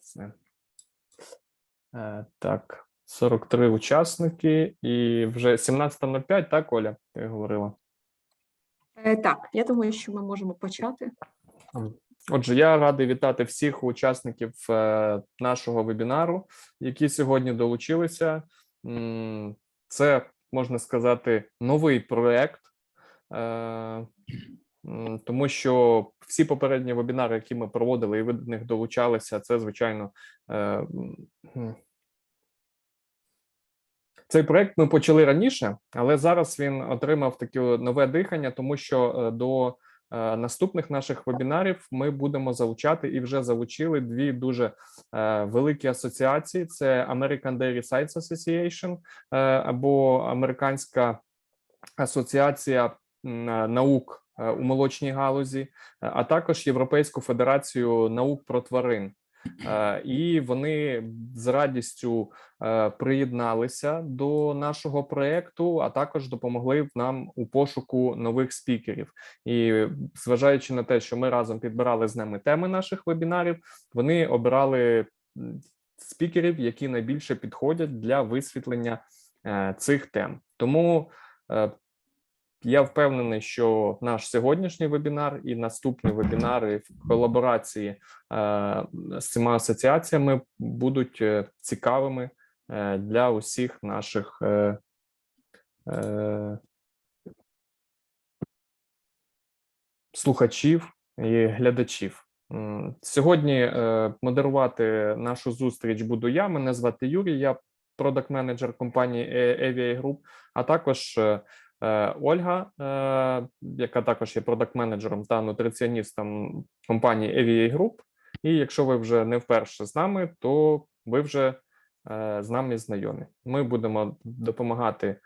Все. Так, 43 учасники і вже 17:05, так, Оля, ти говорила? Так, я думаю, що ми можемо почати. Отже, я радий вітати всіх учасників нашого вебінару, які сьогодні долучилися. Це, можна сказати, новий проєкт, тому що всі попередні вебінари, які ми проводили і ви до них долучалися, це, звичайно, цей проєкт ми почали раніше, але зараз він отримав таке нове дихання, тому що до наступних наших вебінарів ми будемо залучати і вже залучили дві дуже великі асоціації. Це American Dairy Science Association або Американська асоціація наук у молочній галузі, а також Європейську федерацію наук про тварин. І вони з радістю приєдналися до нашого проєкту, а також допомогли нам у пошуку нових спікерів. І зважаючи на те, що ми разом підбирали з ними теми наших вебінарів, вони обирали спікерів, які найбільше підходять для висвітлення цих тем. Тому я впевнений, що наш сьогоднішній вебінар і наступні вебінари в колаборації з цими асоціаціями будуть цікавими для усіх наших слухачів і глядачів. Сьогодні модерувати нашу зустріч буду я. Мене звати Юрій, я продакт-менеджер компанії EVA Group, а також Ольга, яка також є продакт-менеджером та нутриціоністом компанії EVA Group. І якщо ви вже не вперше з нами, то ви вже з нами знайомі. Ми будемо допомагати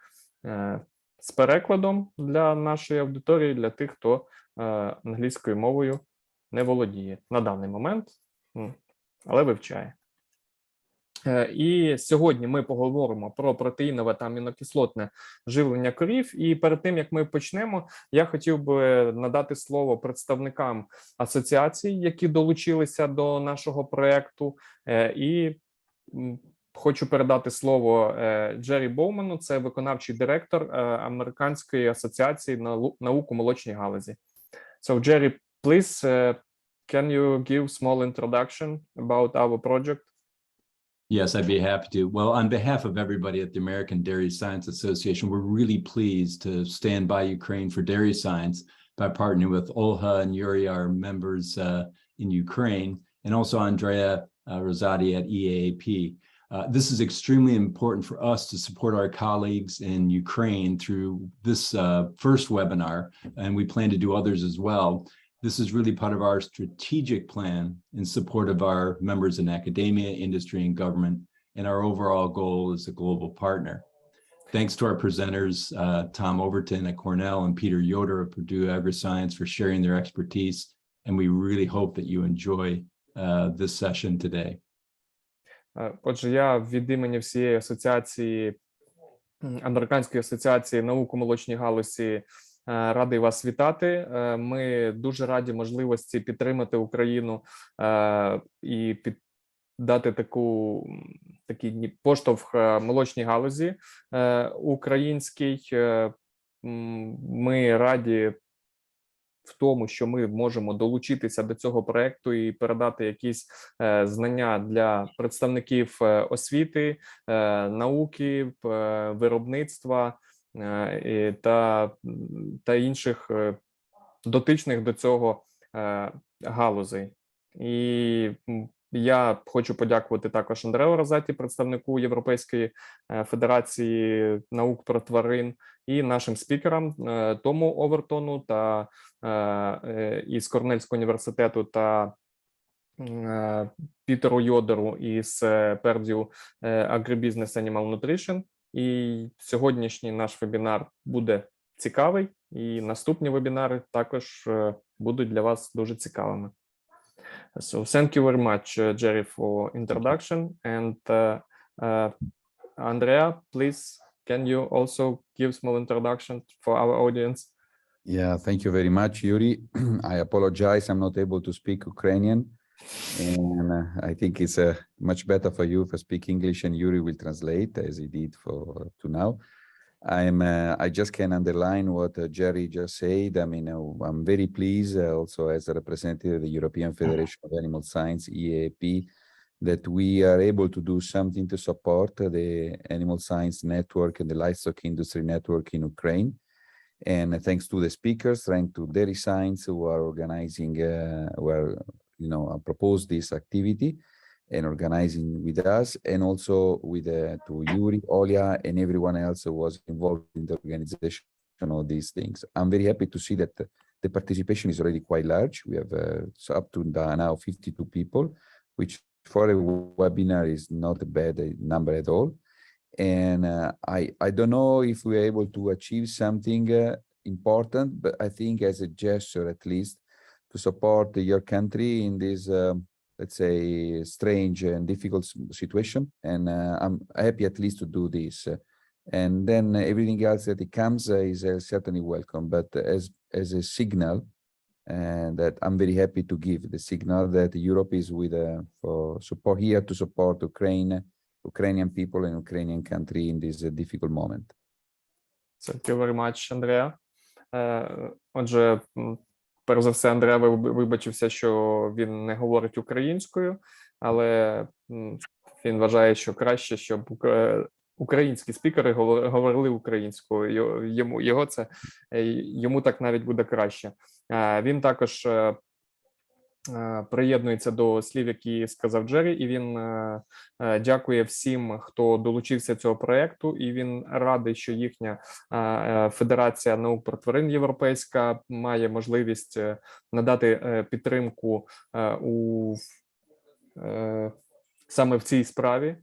з перекладом для нашої аудиторії, для тих, хто англійською мовою не володіє на даний момент, але вивчає. І сьогодні ми поговоримо про протеїнове та амінокислотне живлення корів. І перед тим, як ми почнемо, я хотів би надати слово представникам асоціацій, які долучилися до нашого проєкту. І хочу передати слово Джері Боуману, це виконавчий директор Американської асоціації наук у молочній галузі. So, Jerry, please, can you give small introduction about our project? Yes, I'd be happy to. Well, on behalf of everybody at the American Dairy Science Association, we're really pleased to stand by Ukraine for dairy science by partnering with Olha and Yuri, our members in Ukraine, and also Andrea Rosati at EAAP. This is extremely important for us to support our colleagues in Ukraine through this first webinar, and we plan to do others as well. This is really part of our strategic plan in support of our members in academia, industry, and government, and our overall goal as a global partner. Thanks to our presenters, Tom Overton at Cornell and Peter Yoder of Purdue AgriScience for sharing their expertise, and we really hope that you enjoy this session today. Отже, я від імені всієї асоціації, Американської асоціації наук у молочній галузі, радий вас вітати. Ми дуже раді можливості підтримати Україну і дати такий поштовх молочній галузі українській. Ми раді в тому, що ми можемо долучитися до цього проекту і передати якісь знання для представників освіти, науки, виробництва та інших дотичних до цього галузей. І я хочу подякувати також Андреу Розаті, представнику Європейської федерації наук про тварин, і нашим спікерам Тому Овертону та із Корнельського університету та Пітеру Йодеру із Purdue Agribusiness Animal Nutrition. І сьогоднішній наш вебінар буде цікавий, і наступні вебінари також будуть для вас дуже цікавими. So thank you very much, Jerry, for introduction. And Andrea, please, can you also give small introduction for our audience? Yeah, thank you very much, Yuri. I apologize, I'm not able to speak Ukrainian. And I think it's much better for you if I speak English and Yuri will translate as he did to now. I just can underline what Jerry just said. I mean, I'm very pleased also as a representative of the European Federation of Animal Science, EAP, that we are able to do something to support the animal science network and the livestock industry network in Ukraine. And thanks to the speakers, thanks to Dairy Science who are organizing, propose this activity and organizing with us, and also with to Yuri, Olia, and everyone else who was involved in the organization of these things. I'm very happy to see that the participation is already quite large. We have up to now 52 people, which for a webinar is not a bad number at all. And I don't know if we're able to achieve something important, but I think as a gesture, at least, to support your country in this, let's say, strange and difficult situation. And I'm happy at least to do this. And then everything else that it comes is certainly welcome, but as a signal, and that I'm very happy to give the signal that Europe is with for support here to support Ukrainian people and Ukrainian country in this difficult moment. Thank you very much, Andrea. Отже, перш за все, Андреа вибачився, що він не говорить українською, але він вважає, що краще, щоб українські спікери говорили українською. Йому так навіть буде краще. Він також приєднується до слів, які сказав Джері, і він дякує всім, хто долучився до цього проєкту, і він радий, що їхня федерація наук про тварин Європейська має можливість надати підтримку саме в цій справі.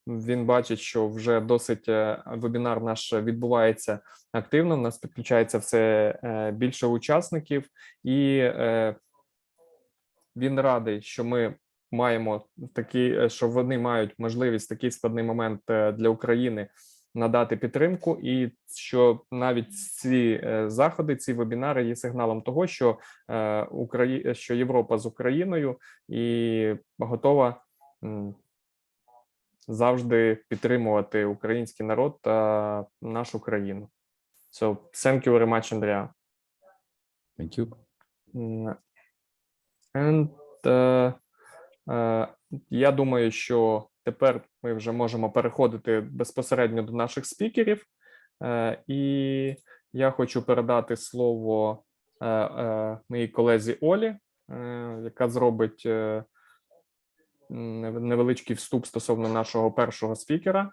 Він бачить, що вже досить вебінар наш відбувається активно, в нас підключається все більше учасників, і він радий, що ми маємо що вони мають можливість в такий складний момент для України надати підтримку, і що навіть ці заходи, ці вебінари є сигналом того, що Європа з Україною і готова завжди підтримувати український народ та нашу країну. So, thank you very much, Andrea. Thank you. And я думаю, що тепер ми вже можемо переходити безпосередньо до наших спікерів. І я хочу передати слово моїй колезі Олі, яка зробить невеличкий вступ стосовно нашого першого спікера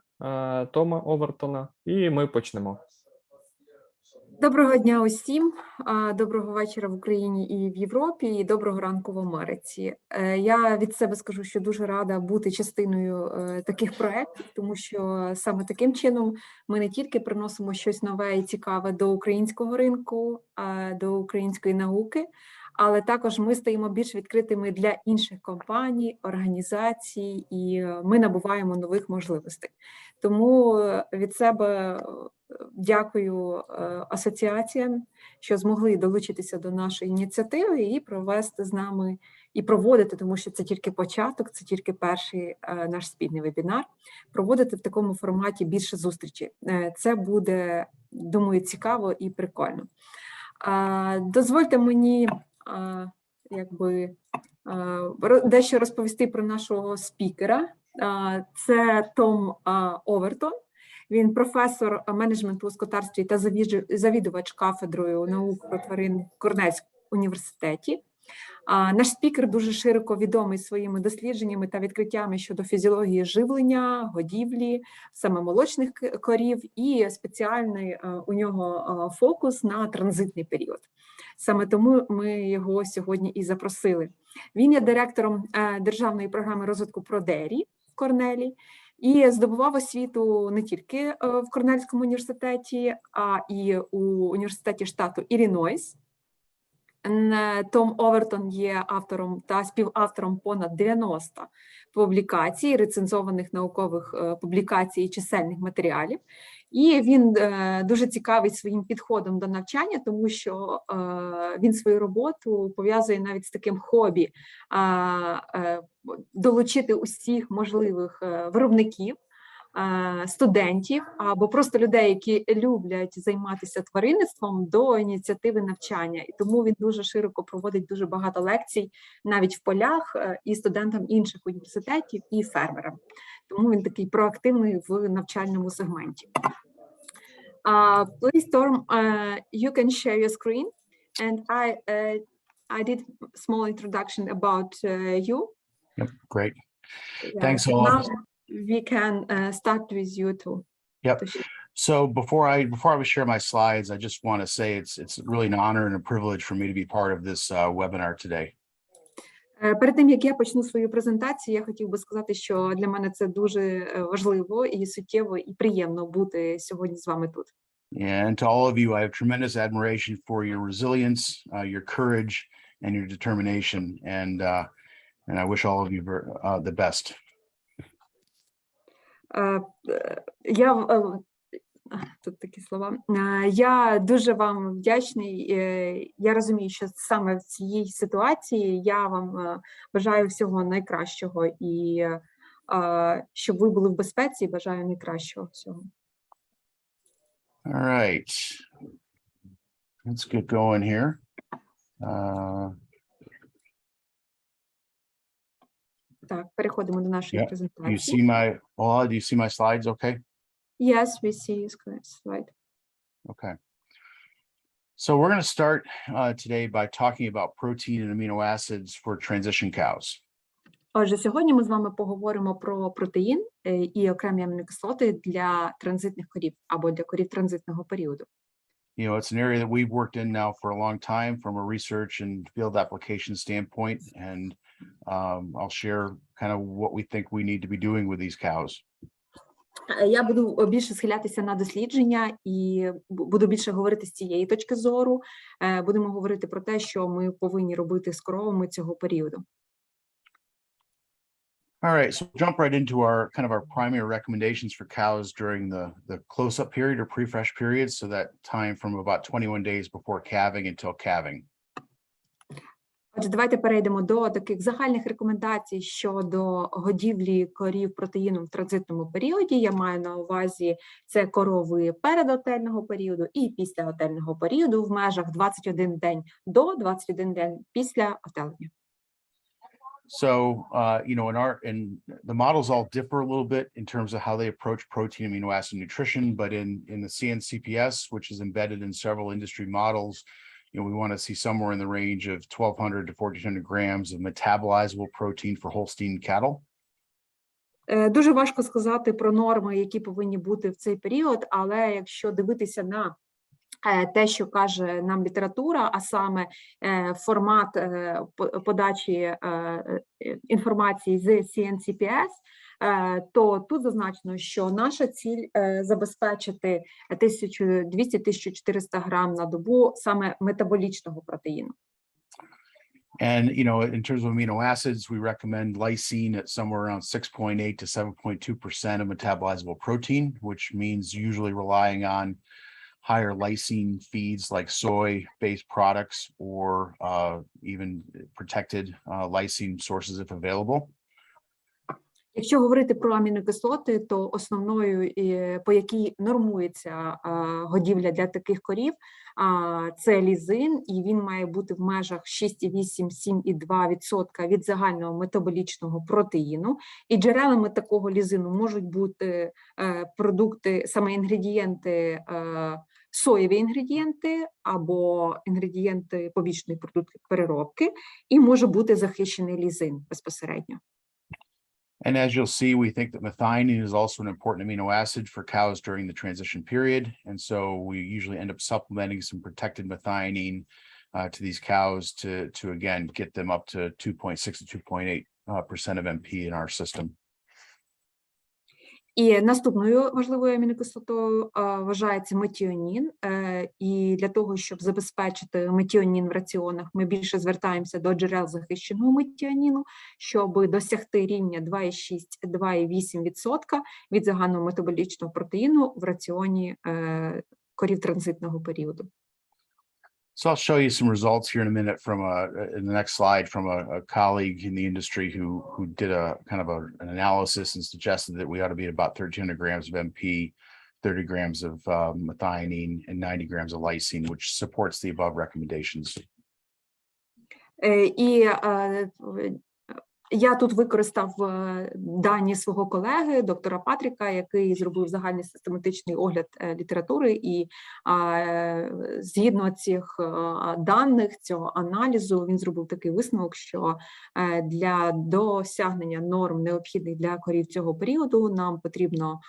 Тома Овертона, і ми почнемо. Доброго дня усім, доброго вечора в Україні і в Європі, і доброго ранку в Америці. Я від себе скажу, що дуже рада бути частиною таких проєктів, тому що саме таким чином ми не тільки приносимо щось нове і цікаве до українського ринку, до української науки, але також ми стаємо більш відкритими для інших компаній, організацій, і ми набуваємо нових можливостей. Тому від себе дякую асоціаціям, що змогли долучитися до нашої ініціативи і провести з нами, і проводити, тому що це тільки початок, це тільки перший наш спільний вебінар, проводити в такому форматі більше зустрічей. Це буде, думаю, цікаво і прикольно. Дозвольте мені дещо розповісти про нашого спікера. Це Том Овертон. Він професор менеджменту у скотарстві та завідувач кафедрою наук про тварин в Корнельському університеті. Наш спікер дуже широко відомий своїми дослідженнями та відкриттями щодо фізіології живлення, годівлі, саме молочних корів, і спеціальний у нього фокус на транзитний період. Саме тому ми його сьогодні і запросили. Він є директором державної програми розвитку ProDairy в Корнелі і здобував освіту не тільки в Корнельському університеті, а і у університеті штату Іллінойс. Том Овертон є автором та співавтором понад 90 публікацій, рецензованих наукових публікацій і чисельних матеріалів. І він дуже цікавий своїм підходом до навчання, тому що він свою роботу пов'язує навіть з таким хобі долучити усіх можливих виробників, студентів або просто людей, які люблять займатися тваринництвом, до ініціативи навчання. І тому він дуже широко проводить дуже багато лекцій навіть в полях і студентам інших університетів, і фермерам. Тому він такий проактивний в навчальному сегменті. Please, Storm, you can share your screen, and I did small introduction about you. Yep, great. Yeah. Thanks a lot. Now we can start with you too. Yep. So before I share my slides, I just want to say it's really an honor and a privilege for me to be part of this webinar today. Перед тим, як я почну свою презентацію, я хотів би сказати, що для мене це дуже важливо і суттєво, і приємно бути сьогодні з вами тут. Yeah, and to all of you, I have tremendous admiration for your resilience, your courage, and your determination, and I wish all of you the best. Тут такі слова. Я дуже вам вдячний. Я розумію, що саме в цій ситуації я вам бажаю всього найкращого і щоб ви були в безпеці, бажаю найкращого всього. All right, let's get going here. Так, переходимо до нашої Do you презентації. see do you see my slides okay? Yes, we see your slide. Okay. So we're going to start today by talking about protein and amino acids for transition cows. Отже, сьогодні ми з вами поговоримо про протеїн і окремі амінокислоти для транзитних корів або для корів транзитного періоду. You know, it's an area that we've worked in now for a long time from a research and field application standpoint, and I'll share kind of what we think we need to be doing with these cows. Я буду більше схилятися на дослідження і буду більше говорити з цієї точки зору. Будемо говорити про те, що ми повинні робити з коровами цього періоду. All right, so we'll jump right into our primary recommendations for cows during the close-up period or pre-fresh period, so that time from about 21 days before calving until calving. Отже, давайте перейдемо до таких загальних рекомендацій щодо годівлі корів протеїном в транзитному періоді. Я маю на увазі це корови передотельного періоду і післяотельного періоду в межах 21 день до, 21 день після отелення. So, you know, in the models all differ a little bit in terms of how they approach protein, amino acid nutrition, but in the CNCPS, which is embedded in several industry models, you know, we want to see somewhere in the range of 1,200 to 1,400 grams of metabolizable protein for Holstein cattle. Дуже важко сказати про норми, які повинні бути в цей період, але якщо дивитися на те, що каже нам література, а саме формат подачі інформації з CNCPS, то тут зазначено, що наша ціль забезпечити 1200-1400 грам на добу саме метаболічного протеїну. And, you know, in terms of amino acids, we recommend lysine at somewhere around 6.8 to 7.2% of metabolizable protein, which means usually relying on higher lysine feeds like soy-based products or even protected lysine sources if available. Якщо говорити про амінокислоти, то основною, по якій нормується годівля для таких корів, це лізин, і він має бути в межах 6,8-7,2% від загального метаболічного протеїну. І джерелами такого лізину можуть бути продукти, саме інгредієнти, соєві інгредієнти або інгредієнти побічної продукти переробки, і може бути захищений лізин безпосередньо. And as you'll see, we think that methionine is also an important amino acid for cows during the transition period. And so we usually end up supplementing some protected methionine to these cows to again, get them up to 2.6 to 2.8% of MP in our system. І наступною важливою амінокислотою вважається метіонін. І для того, щоб забезпечити метіонін в раціонах, ми більше звертаємося до джерел захищеного метіоніну, щоб досягти рівня 2,6-2,8% від загального метаболічного протеїну в раціоні корів транзитного періоду. So I'll show you some results here in a minute from in the next slide from a colleague in the industry who did a kind of an analysis and suggested that we ought to be at about 1,300 grams of MP, 30 grams of methionine, and 90 grams of lysine, which supports the above recommendations. Я тут використав дані свого колеги, доктора Патріка, який зробив загальний систематичний огляд літератури, і згідно цих даних, цього аналізу, він зробив такий висновок, що для досягнення норм, необхідних для корів цього періоду, нам потрібно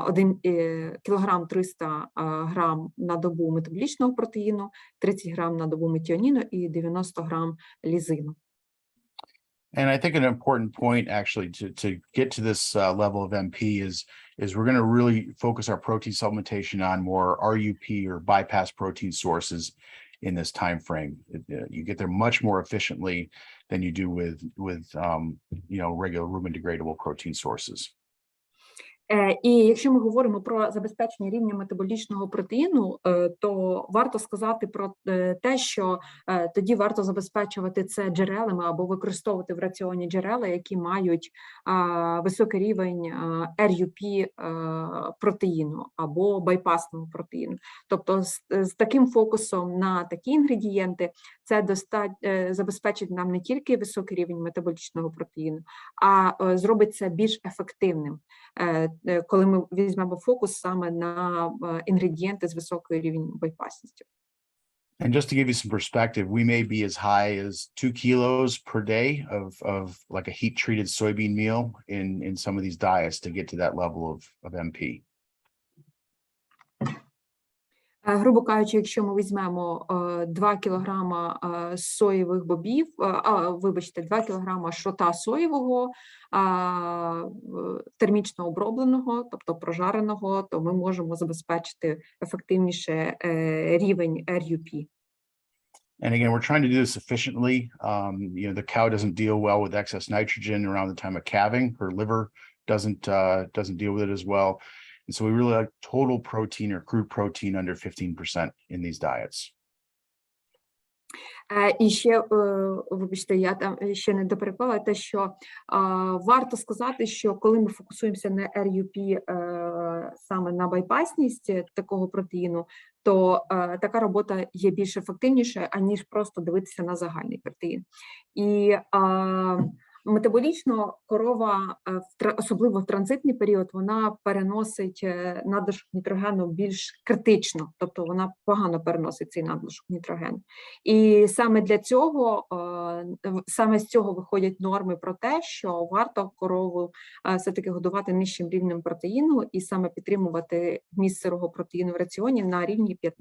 1 кілограм 300 грам на добу метаболічного протеїну, 30 грам на добу метіоніну і 90 грам лізину. And I think an important point actually to get to this level of MP is we're going to really focus our protein supplementation on more RUP or bypass protein sources in this time frame. You get there much more efficiently than you do with regular rumen degradable protein sources. І якщо ми говоримо про забезпечення рівня метаболічного протеїну, то варто сказати про те, що тоді варто забезпечувати це джерелами або використовувати в раціоні джерела, які мають високий рівень RUP протеїну або байпасного протеїну. Тобто з таким фокусом на такі інгредієнти це забезпечить нам не тільки високий рівень метаболічного протеїну, а зробить це більш ефективним, коли ми візьмемо фокус саме на інгредієнти з високою рівнем байпасністю. And just to give you some perspective, we may be as high as 2 kilos per day of like a heat-treated soybean meal in some of these diets to get to that level of MP. Грубо кажучи, якщо ми візьмемо 2 кілограма соєвих бобів, 2 кілограма шрота соєвого, термічно обробленого, тобто прожареного, то ми можемо забезпечити ефективніше рівень RUP. And again, we're trying to do this efficiently. The cow doesn't deal well with excess nitrogen around the time of calving. Her liver doesn't deal with it as well. And so we really like total protein or crude protein under 15% in these diets. І ще, вибачте, я там ще не допереклала те, що варто сказати, що коли ми фокусуємося на RUP саме на байпасність такого протеїну, то така робота є більш ефективнішою, аніж просто дивитися на загальний протеїн. І метаболічно корова, особливо в транзитний період, вона переносить надлишок нітрогену більш критично, тобто вона погано переносить цей надлишок нітрогену. І саме для цього, саме з цього виходять норми про те, що варто корову все-таки годувати нижчим рівнем протеїну і саме підтримувати вміст сирого протеїну в раціоні на рівні 15%.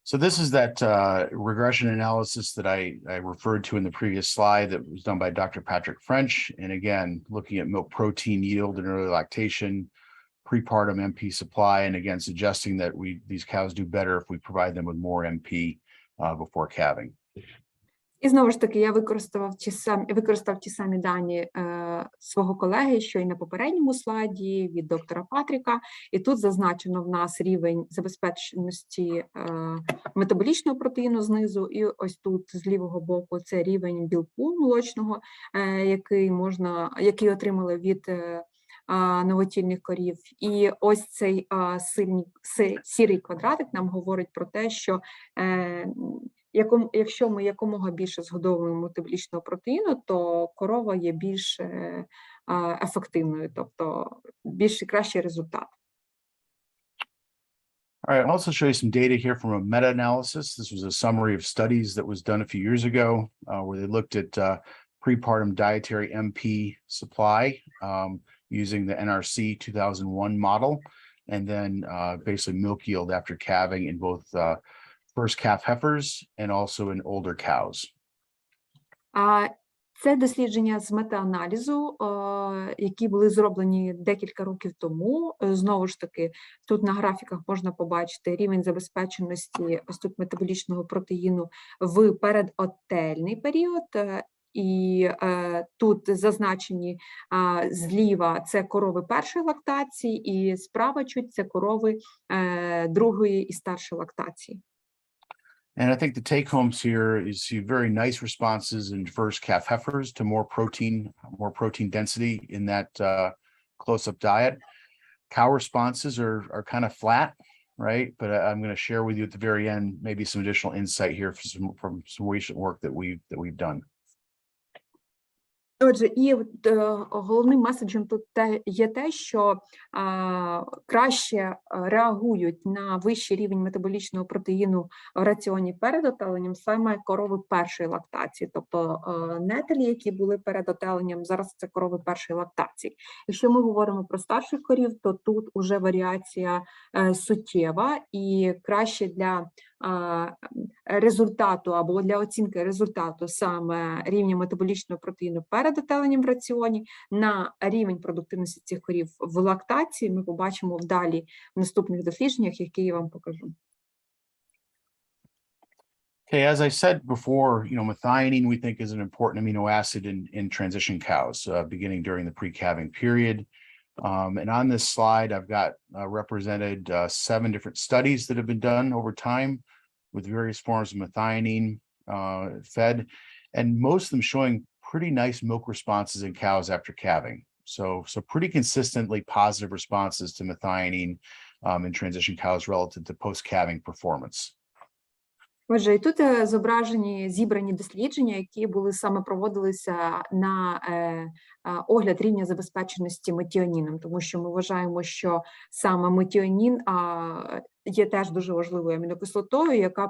So this is that regression analysis that I referred to in the previous slide that was done by Dr. Patrick French. And again, looking at milk protein yield and early lactation, prepartum MP supply, and again, suggesting that these cows do better if we provide them with more MP before calving. І знову ж таки, я використав ті самі дані свого колеги, що і на попередньому слайді від доктора Патріка. І тут зазначено в нас рівень забезпеченості метаболічного протеїну знизу, і ось тут з лівого боку це рівень білку молочного, який отримали від новотільних корів. І ось цей сірий квадратик нам говорить про те, що якщо ми якомога більше згодовуємо метаболічного протеїну, то корова є більш ефективною, тобто більш кращий результат. All right, I'll also show you some data here from a meta-analysis. This was a summary of studies that was done a few years ago where they looked at prepartum dietary MP supply using the NRC 2001 model, and then basically milk yield after calving in both first calf heifers and also in older cows. Це дослідження з метааналізу, які були зроблені декілька років тому. Знову ж таки, тут на графіках можна побачити рівень забезпеченості ось тут метаболічного протеїну в передотельний період. І тут зазначені зліва це корови першої лактації, і справа чуть це корови другої і старшої лактації. And I think the take homes here is see very nice responses in first calf heifers to more protein density in that close-up diet. Cow responses are kind of flat, right? But I'm going to share with you at the very end maybe some additional insight here from some recent work that we've done. Отже, і головним меседжем тут є те, що краще реагують на вищий рівень метаболічного протеїну в раціоні перед отеленням саме корови першої лактації, тобто нетелі, які були перед отеленням, зараз це корови першої лактації. Якщо ми говоримо про старших корів, то тут уже варіація суттєва, і краще для результату або для оцінки результату саме рівня метаболічного протеїну перед отеленням в раціоні на рівень продуктивності цих корів в лактації ми побачимо вдалі в наступних дослідженнях, які я вам покажу. Okay, as I said before, methionine we think is an important amino acid in transition cows, beginning during the pre-calving period. And on this slide, I've got represented 7 different studies that have been done over time with various forms of methionine fed, and most of them showing pretty nice milk responses in cows after calving. So pretty consistently positive responses to methionine in transition cows relative to post-calving performance. Отже, і тут зображені зібрані дослідження, які були саме проводилися на огляд рівня забезпеченості метіоніном, тому що ми вважаємо, що саме метіонін є теж дуже важливою амінокислотою, яка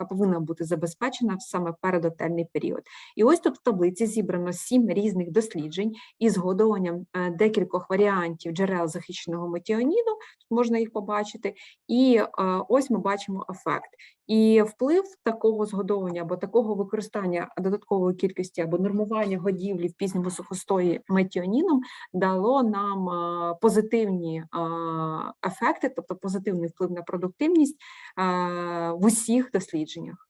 повинна бути забезпечена саме в передотельний період. І ось тут в таблиці зібрано 7 різних досліджень із згодованням декількох варіантів джерел захищеного метіоніну, тут можна їх побачити, і ось ми бачимо ефект. І вплив такого згодовування або такого використання додаткової кількості або нормування годівлі в пізньому сухостої метіоніном дало нам позитивні ефекти, тобто позитивний вплив на продуктивність в усіх дослідженнях.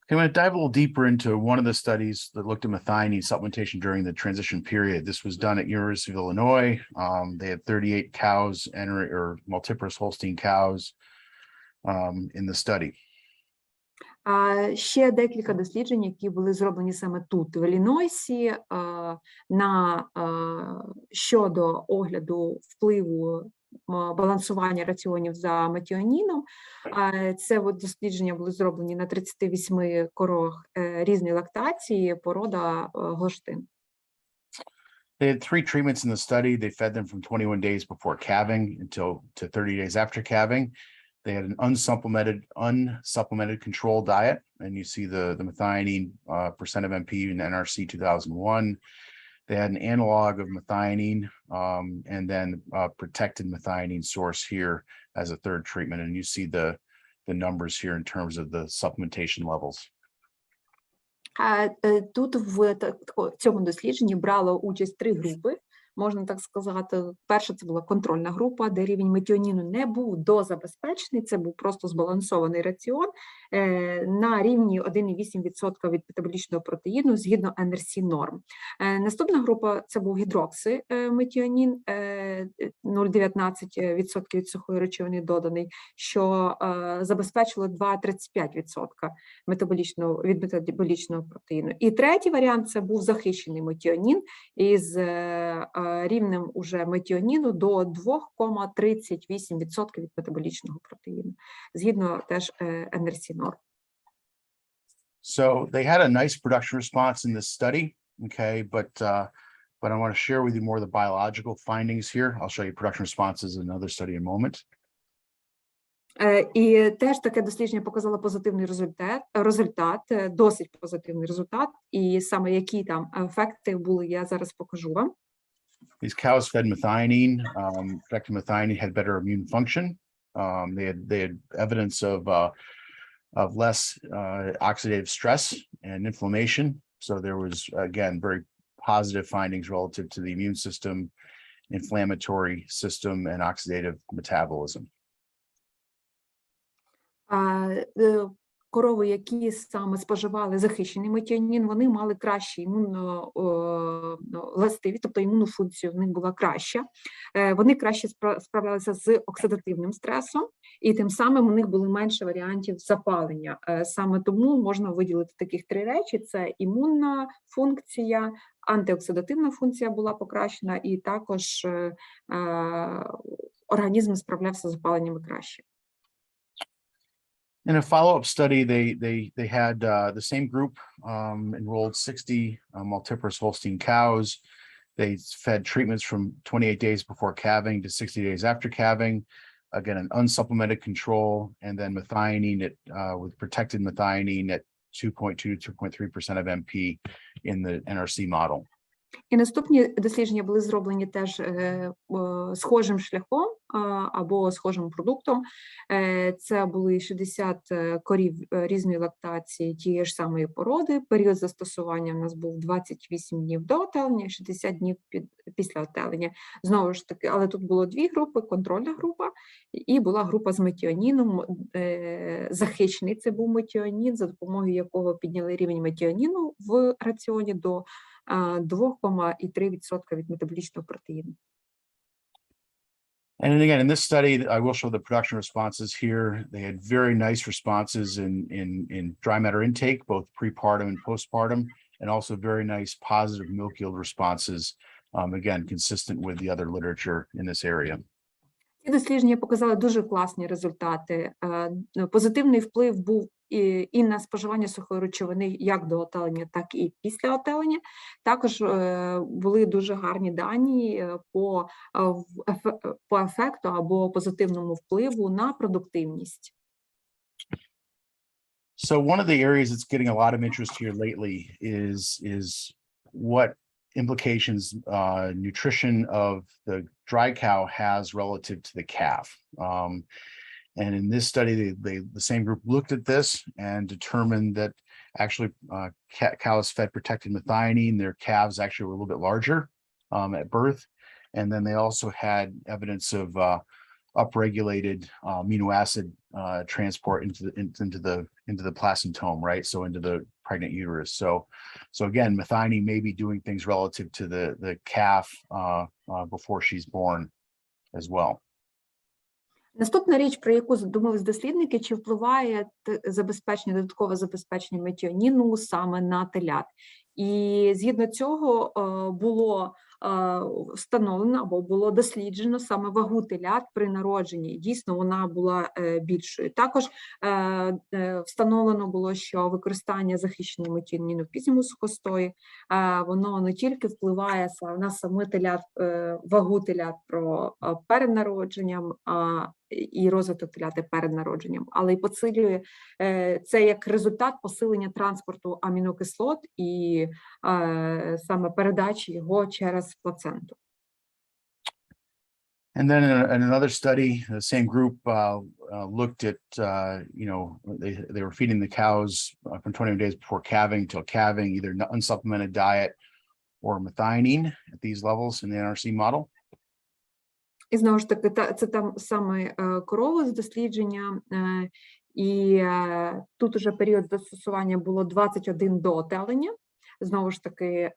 I'm going to dive a little deeper into one of the studies that looked at methionine supplementation during the transition period. This was done at University of Illinois. They had 38 cows or multiparous Holstein cows in the study. Ще декілька досліджень, які були зроблені саме тут, в Іллінойсі, щодо огляду впливу балансування раціонів за метіоніном. Це дослідження були зроблені на 38 коровах різної лактації, порода Голштин. They had 3 treatments in the study. They fed them from 21 days before calving to 30 days after calving. They had an unsuplemented control diet, and you see the methionine percent of MP in NRC 2001. They had an analog of methionine and then protected methionine source here as a third treatment. And you see the numbers here in terms of the supplementation levels. Тут в цьому дослідженні брало участь 3 групи. Можна так сказати, перша це була контрольна група, де рівень метіоніну не був дозабезпечений, це був просто збалансований раціон на рівні 1,8% від метаболічного протеїну згідно NRC норм. Наступна група це був гідроксиметіонін, 0,19% від сухої речовини доданий, що забезпечило 2,35% від метаболічного протеїну. І третій варіант це був захищений метіонін із рівнем уже метіоніну до 2,38% від метаболічного протеїну, згідно теж NRC норм. So they had a nice production response in this study, okay, but I want to share with you more of the biological findings here. I'll show you production responses in another study in a moment. І теж таке дослідження показало позитивний результат, досить позитивний результат, і саме які там ефекти були, я зараз покажу вам. These cows fed methionine. Effective methionine had better immune function. They had evidence of of less oxidative stress and inflammation. So there was, again, very positive findings relative to the immune system, inflammatory system, and oxidative metabolism. Корови, які саме споживали захищений метіонін, вони мали кращі імунно властиві, тобто імунну функцію в них була краща. Вони краще справлялися з оксидативним стресом, і тим самим у них було менше варіантів запалення. Саме тому можна виділити таких 3 речі: це імунна функція, антиоксидативна функція була покращена, і також організм справлявся з запаленнями краще. In a follow-up study, they had the same group enrolled 60 multiparous Holstein cows. They fed treatments from 28 days before calving to 60 days after calving. Again, an unsupplemented control, and then methionine with protected methionine at 2.2 to 2.3% of MP in the NRC model. І наступні дослідження були зроблені теж схожим шляхом або схожим продуктом. Це були 60 корів різної лактації тієї ж самої породи. Період застосування в нас був 28 днів до отелення, 60 днів після отелення. Знову ж таки, але тут було 2 групи: контрольна група і була група з метіоніном. Захищений це був метіонін, за допомогою якого підняли рівень метіоніну в раціоні до 2,3% від метаболічного протеїну. And then again, in this study, I will show the production responses here. They had very nice responses in dry matter intake, both prepartum and postpartum, and also very nice positive milk yield responses, again, consistent with the other literature in this area. Ці дослідження показали дуже класні результати. Позитивний вплив був і на споживання сухої речовини як до отелення, так і після отелення. Також були дуже гарні дані по ефекту або позитивному впливу на продуктивність. So one of the areas that's getting a lot of interest here lately is what implications nutrition of the dry cow has relative to the calf. And in this study, the same group looked at this and determined that actually cows fed protected methionine, their calves actually were a little bit larger at birth. And then they also had evidence of upregulated amino acid transport into the placentome, right? So into the pregnant uterus. So again, methionine may be doing things relative to the calf before she's born as well. Наступна річ, про яку задумались дослідники, чи впливає додаткове забезпечення метіоніну саме на телят. І згідно цього було встановлено або було досліджено саме вагу телят при народженні. Дійсно, вона була більшою. Також встановлено було, що використання захищеного метіоніну в пізньому сухостої, воно не тільки впливає на саме телят, вагу телят перед народженням і розвиток теляти перед народженням, але й посилює це як результат посилення транспорту амінокислот і саме передачі його через плаценту. And then in another study, the same group looked at, they were feeding the cows from 20 days before calving till calving, either unsupplemented diet or methionine at these levels in the NRC model. І знову ж таки, це там саме корови з дослідження, і тут уже період застосування було 21 до отелення. Знову ж таки,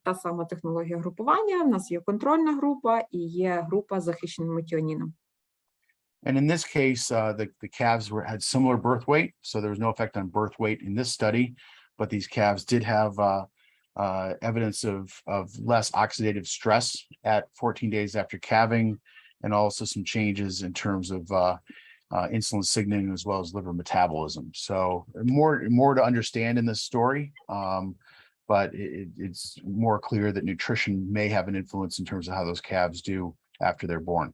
та сама технологія групування. У нас є контрольна група і є група з захищеним метіоніном. And in this case, the calves had similar birth weight, so there was no effect on birth weight in this study, but these calves did have evidence of less oxidative stress at 14 days after calving, and also some changes in terms of insulin signaling as well as liver metabolism. So more to understand in this story, but it's more clear that nutrition may have an influence in terms of how those calves do after they're born.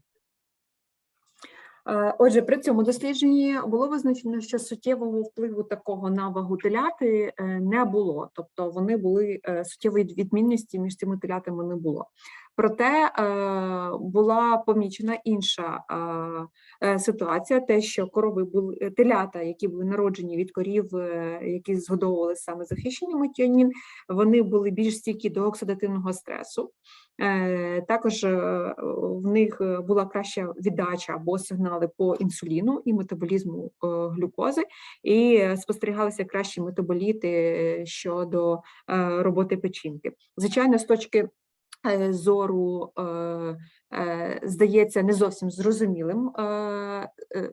Отже, при цьому дослідженні було визначено, що суттєвого впливу такого на вагу теляти не було. Тобто вони були, суттєвої відмінності між цими телятами не було. Проте була помічена інша ситуація, те, що корови були телята, які були народжені від корів, які згодовувалися саме захищенням тіонін, вони були більш стійкі до оксидативного стресу. Також в них була краща віддача або сигнали по інсуліну і метаболізму глюкози, і спостерігалися кращі метаболіти щодо роботи печінки. Звичайно, з точки зору, здається, не зовсім зрозумілим,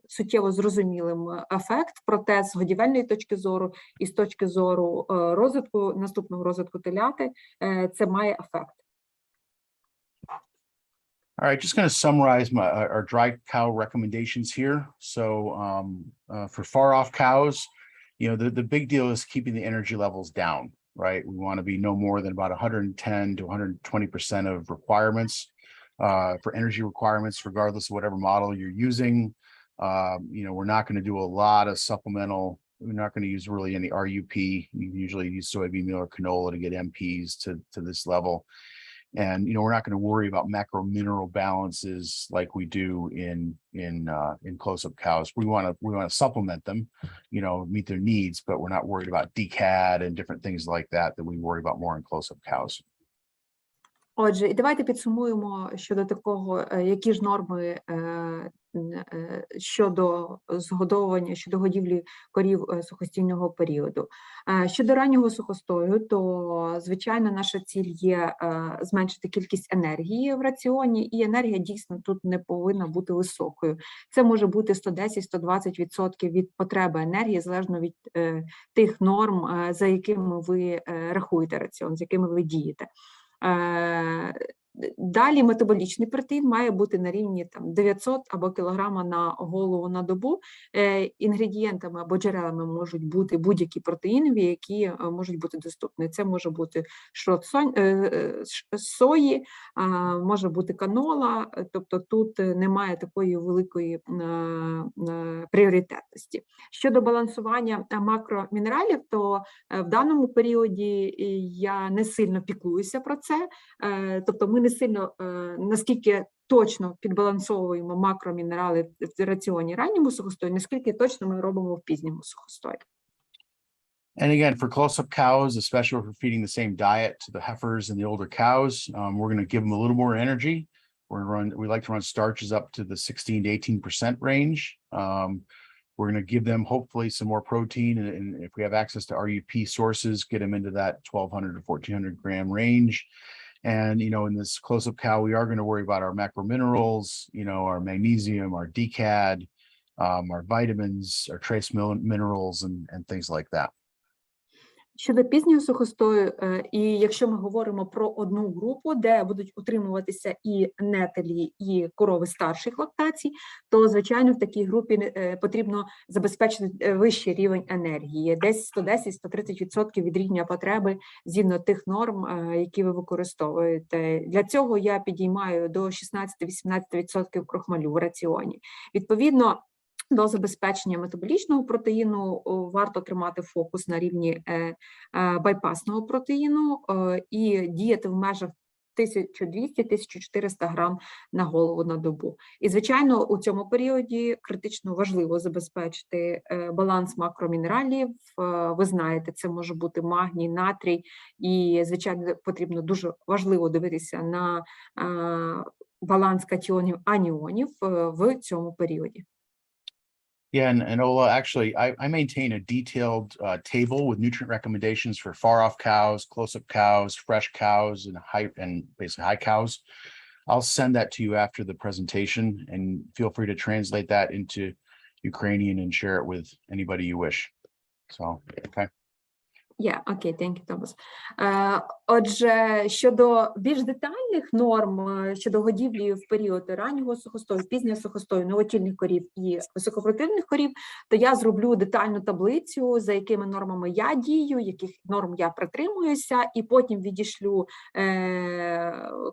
суттєво зрозумілим ефект, проте з годівельної точки зору і з точки зору розвитку, наступного розвитку теляти, це має ефект. All right, just going to summarize our dry cow recommendations here. So for far off cows, the big deal is keeping the energy levels down, right? We want to be no more than about 110 to 120% of requirements for energy requirements, regardless of whatever model you're using. We're not going to do a lot of supplemental. We're not going to use really any RUP. You usually use soybean meal or canola to get MPs to this level. And we're not going to worry about macro mineral balances like we do in close-up cows. We want to supplement them, meet their needs, but we're not worried about DCAD and different things like that we worry about more in close-up cows. Отже, і давайте підсумуємо щодо такого, які ж норми щодо згодовування, щодо годівлі корів сухостійного періоду. Щодо раннього сухостою, то, звичайно, наша ціль є зменшити кількість енергії в раціоні, і енергія дійсно тут не повинна бути високою. Це може бути 110-120% від потреби енергії, залежно від тих норм, за якими ви рахуєте раціон, з якими ви дієте. Далі метаболічний протеїн має бути на рівні 900 або кілограма на голову на добу. Інгредієнтами або джерелами можуть бути будь-які протеїнові, які можуть бути доступні. Це може бути шрот сої, може бути канола, тобто тут немає такої великої пріоритетності. Щодо балансування макромінералів, то в даному періоді я не сильно піклуюся про це, тобто ми не сильно, наскільки точно підбалансовуємо макромінерали в раціоні ранньому сухостою, наскільки точно ми робимо в пізньому сухостої. And again, for close-up cows, especially if we're feeding the same diet to the heifers and the older cows, we're going to give them a little more energy. We like to run starches up to the 16 to 18% range. We're going to give them hopefully some more protein, and if we have access to RUP sources, get them into that 1,200 to 1,400 gram range. And, in this close-up cow, we are going to worry about our macrominerals, our magnesium, our DCAD, our vitamins, our trace minerals, and things like that. Щодо пізнього сухостою, і якщо ми говоримо про одну групу, де будуть утримуватися і нетелі, і корови старших лактацій, то, звичайно, в такій групі потрібно забезпечити вищий рівень енергії, десь 110-130% від рівня потреби згідно тих норм, які ви використовуєте. Для цього я підіймаю до 16-18% крохмалю в раціоні. Відповідно, до забезпечення метаболічного протеїну варто тримати фокус на рівні байпасного протеїну і діяти в межах 1200-1400 грам на голову на добу. І, звичайно, у цьому періоді критично важливо забезпечити баланс макромінералів. Ви знаєте, це може бути магній, натрій, і, звичайно, потрібно дуже важливо дивитися на баланс катіонів, аніонів в цьому періоді. Yeah, and Ola, actually, I maintain a detailed table with nutrient recommendations for far-off cows, close-up cows, fresh cows, and basically high cows. I'll send that to you after the presentation, and feel free to translate that into Ukrainian and share it with anybody you wish. So, okay. Окей, thank you, Thomas. Отже, щодо більш детальних норм, щодо годівлі в період раннього сухостою, пізнього сухостою, новотільних корів і високопротивних корів, то я зроблю детальну таблицю, за якими нормами я дію, яких норм я притримуюся, і потім відішлю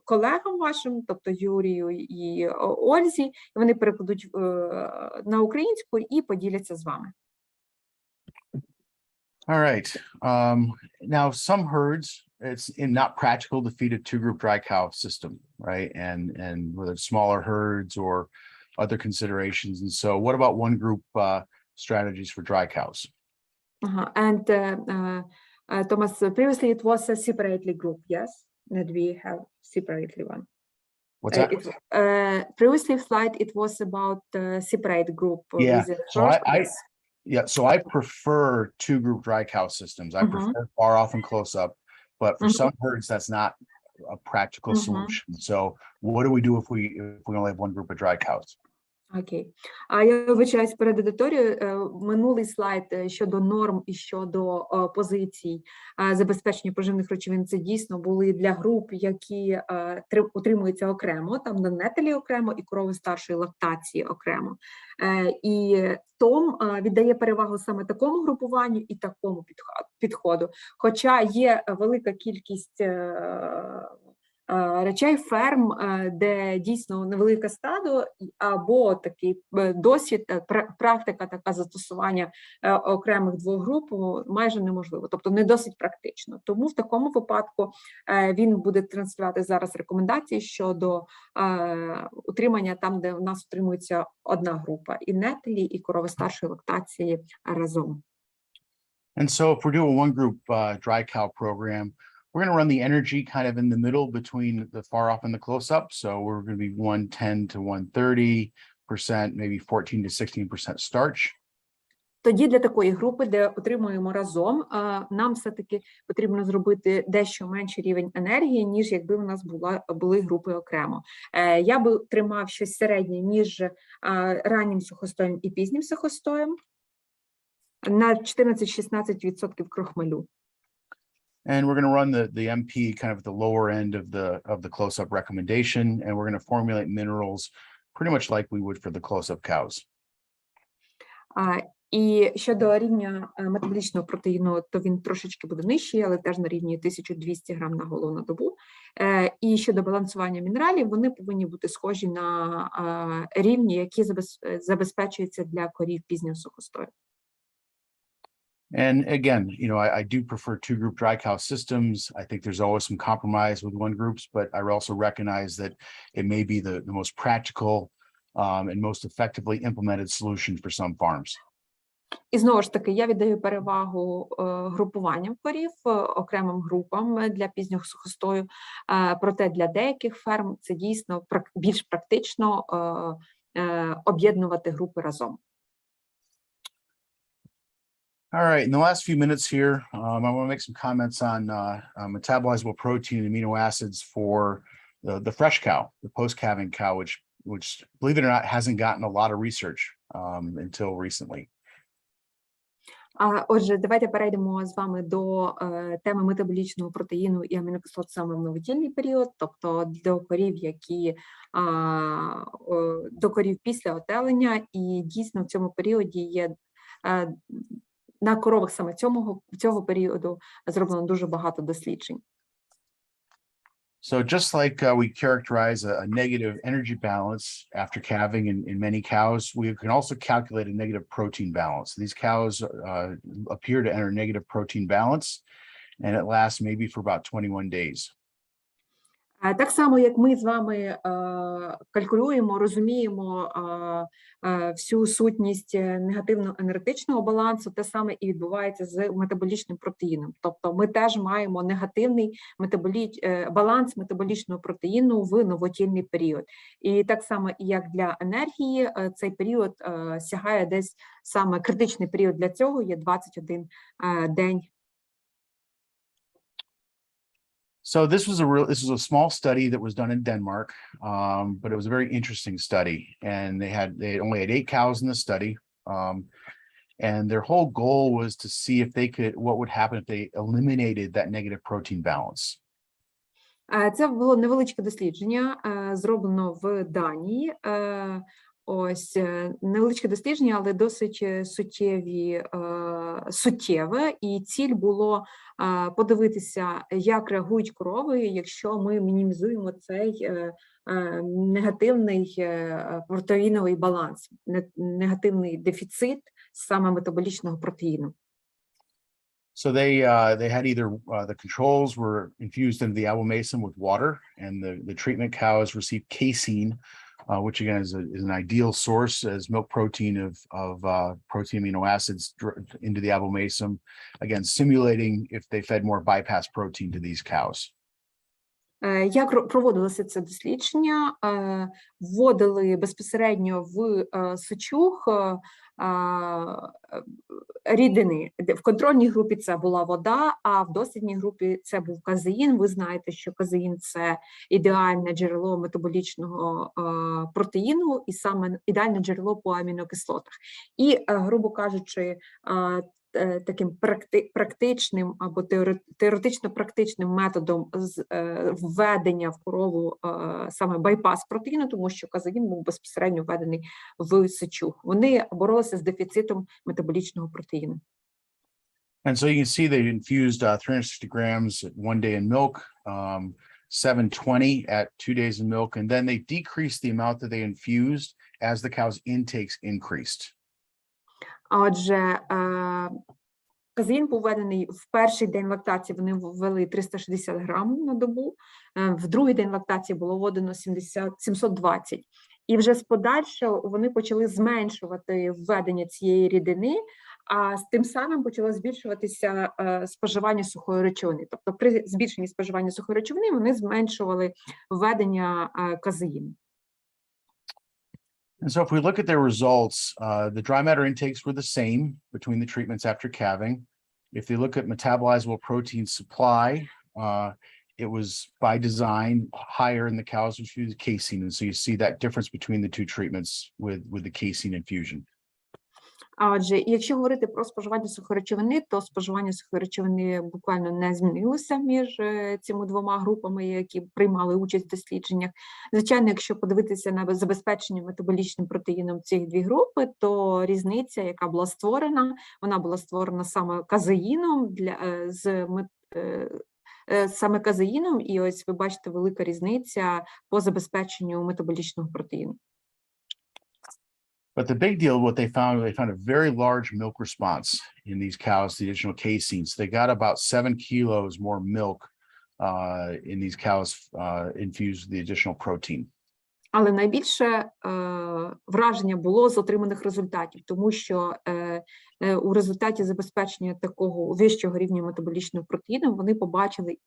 колегам вашим, тобто Юрію і Ользі, і вони перекладуть на українську і поділяться з вами. All right. Now, some herds, it's not practical to feed a two-group dry cow system, right? And whether it's smaller herds or other considerations. And so what about one group strategies for dry cows? And Thomas, previously it was a separately group, yes? That we have separately one. What's that? Previously slide, it was about separate group. Yeah, with the so first, I yes. Yeah, so I prefer two-group dry cow systems. I prefer far off and close up, but for some herds, that's not a practical solution. So what do we do if we only have one group of dry cows? Окей. А я вибачаюсь перед аудиторією. Минулий слайд щодо норм і щодо позицій забезпечення поживних речовин, це дійсно були для груп, які утримуються окремо, там нетелі окремо і корови старшої лактації окремо. І Том віддає перевагу саме такому групуванню і такому підходу. Хоча є велика кількість речей, ферм, де дійсно невелике стадо, або такий досвід, практика така застосування окремих двох груп майже неможливо, тобто не досить практично. Тому в такому випадку він буде транслювати зараз рекомендації щодо утримання там, де в нас утримується одна група, і нетелі, і корови старшої лактації разом. And so if we're doing one group dry cow program, we're going to run the energy kind of in the middle between the far off and the close up. So we're going to be 110 to 130%, maybe 14 to 16% starch. Тоді для такої групи, де отримуємо разом, нам все-таки потрібно зробити дещо менший рівень енергії, ніж якби у нас були групи окремо. Я би тримав щось середнє між раннім сухостоєм і пізнім сухостоєм на 14-16% крохмалю. And we're going to run the MP kind of at the lower end of the close-up recommendation, and we're going to formulate minerals pretty much like we would for the close-up cows. І щодо рівня метаболічного протеїну, то він трошечки буде нижчий, але теж на рівні 1200 грам на голову на добу. І щодо балансування мінералів, вони повинні бути схожі на рівні, які забезпечуються для корів пізнього сухостою. And again, you know, I do prefer two-group dry cow systems. I think there's always some compromise with one groups, but I also recognize that it may be the most practical and most effectively implemented solution for some farms. І знову ж таки, я віддаю перевагу групуванням корів, окремим групам для пізнього сухостою, проте для деяких ферм це дійсно більш практично об'єднувати групи разом. All right, in the last few minutes here, I want to make some comments on metabolizable protein and amino acids for the fresh cow, the post-calving cow, which, believe it or not, hasn't gotten a lot of research until recently. Отже, давайте перейдемо з вами до теми метаболічного протеїну і амінокислот саме в новотільний період, тобто до корів після отелення, і дійсно в цьому періоді є на коровах саме цього періоду зроблено дуже багато досліджень. So just like we characterize a negative energy balance after calving in many cows, we can also calculate a negative protein balance. These cows appear to enter negative protein balance, and it lasts maybe for about 21 days. Так само, як ми з вами калькулюємо, розуміємо всю сутність негативно-енергетичного балансу, те саме і відбувається з метаболічним протеїном. Тобто ми теж маємо негативний баланс метаболічного протеїну в новотільний період. І так само, як для енергії, цей період сягає десь, саме критичний період для цього є 21 день. So this was a small study that was done in Denmark, but it was a very interesting study. And they only had 8 cows in the study, and their whole goal was to see if what would happen if they eliminated that negative protein balance. Це було невеличке дослідження, зроблено в Данії. Ось невеличке дослідження, але досить суттєве, і ціль було подивитися, як реагують корови, якщо ми мінімізуємо цей негативний протеїновий баланс, негативний дефіцит саме метаболічного протеїну. So they had either the controls were infused into the abomasum with water, and the treatment cows received casein, which again is an ideal source as milk protein of protein amino acids into the abomasum, again simulating if they fed more bypass protein to these cows. Як проводилося це дослідження? Вводили безпосередньо в сечуг рідини. В контрольній групі це була вода, а в дослідній групі це був казеїн. Ви знаєте, що казеїн – це ідеальне джерело метаболічного протеїну і саме ідеальне джерело по амінокислотах. І, грубо кажучи, таким практичним або теоретично-практичним методом введення в корову саме байпас протеїну, тому що казеїн був безпосередньо введений в сечуг. Вони боролися з дефіцитом метаболічного протеїну. And so you can see they infused 360 grams 1 day in milk, 720 at 2 days in milk, and then they decreased the amount that they infused as the cow's intakes increased. Отже, казеїн був введений в перший день лактації, вони ввели 360 грамів на добу, в другий день лактації було введено 720. І вже з подальшого вони почали зменшувати введення цієї рідини, а з тим самим почало збільшуватися споживання сухої речовини. Тобто при збільшенні споживання сухої речовини вони зменшували введення казеїну. And so if we look at their results, the dry matter intakes were the same between the treatments after calving. If they look at metabolizable protein supply, it was by design higher in the cows which used casein. And so you see that difference between the two treatments with the casein infusion. Отже, якщо говорити про споживання сухої речовини, то споживання сухої речовини буквально не змінилося між цими двома групами, які приймали участь в дослідженнях. Звичайно, якщо подивитися на забезпечення метаболічним протеїном цих дві групи, то різниця, яка була створена, вона була створена саме казеїном, саме казеїном, і ось ви бачите велика різниця по забезпеченню метаболічного протеїну. But the big deal, what they found a very large milk response in these cows, the additional casein. So they got about 7 kilos more milk in these cows infused with the additional protein. Але найбільше враження було з отриманих результатів, тому що у результаті забезпечення такого вищого рівня метаболічного протеїну вони побачили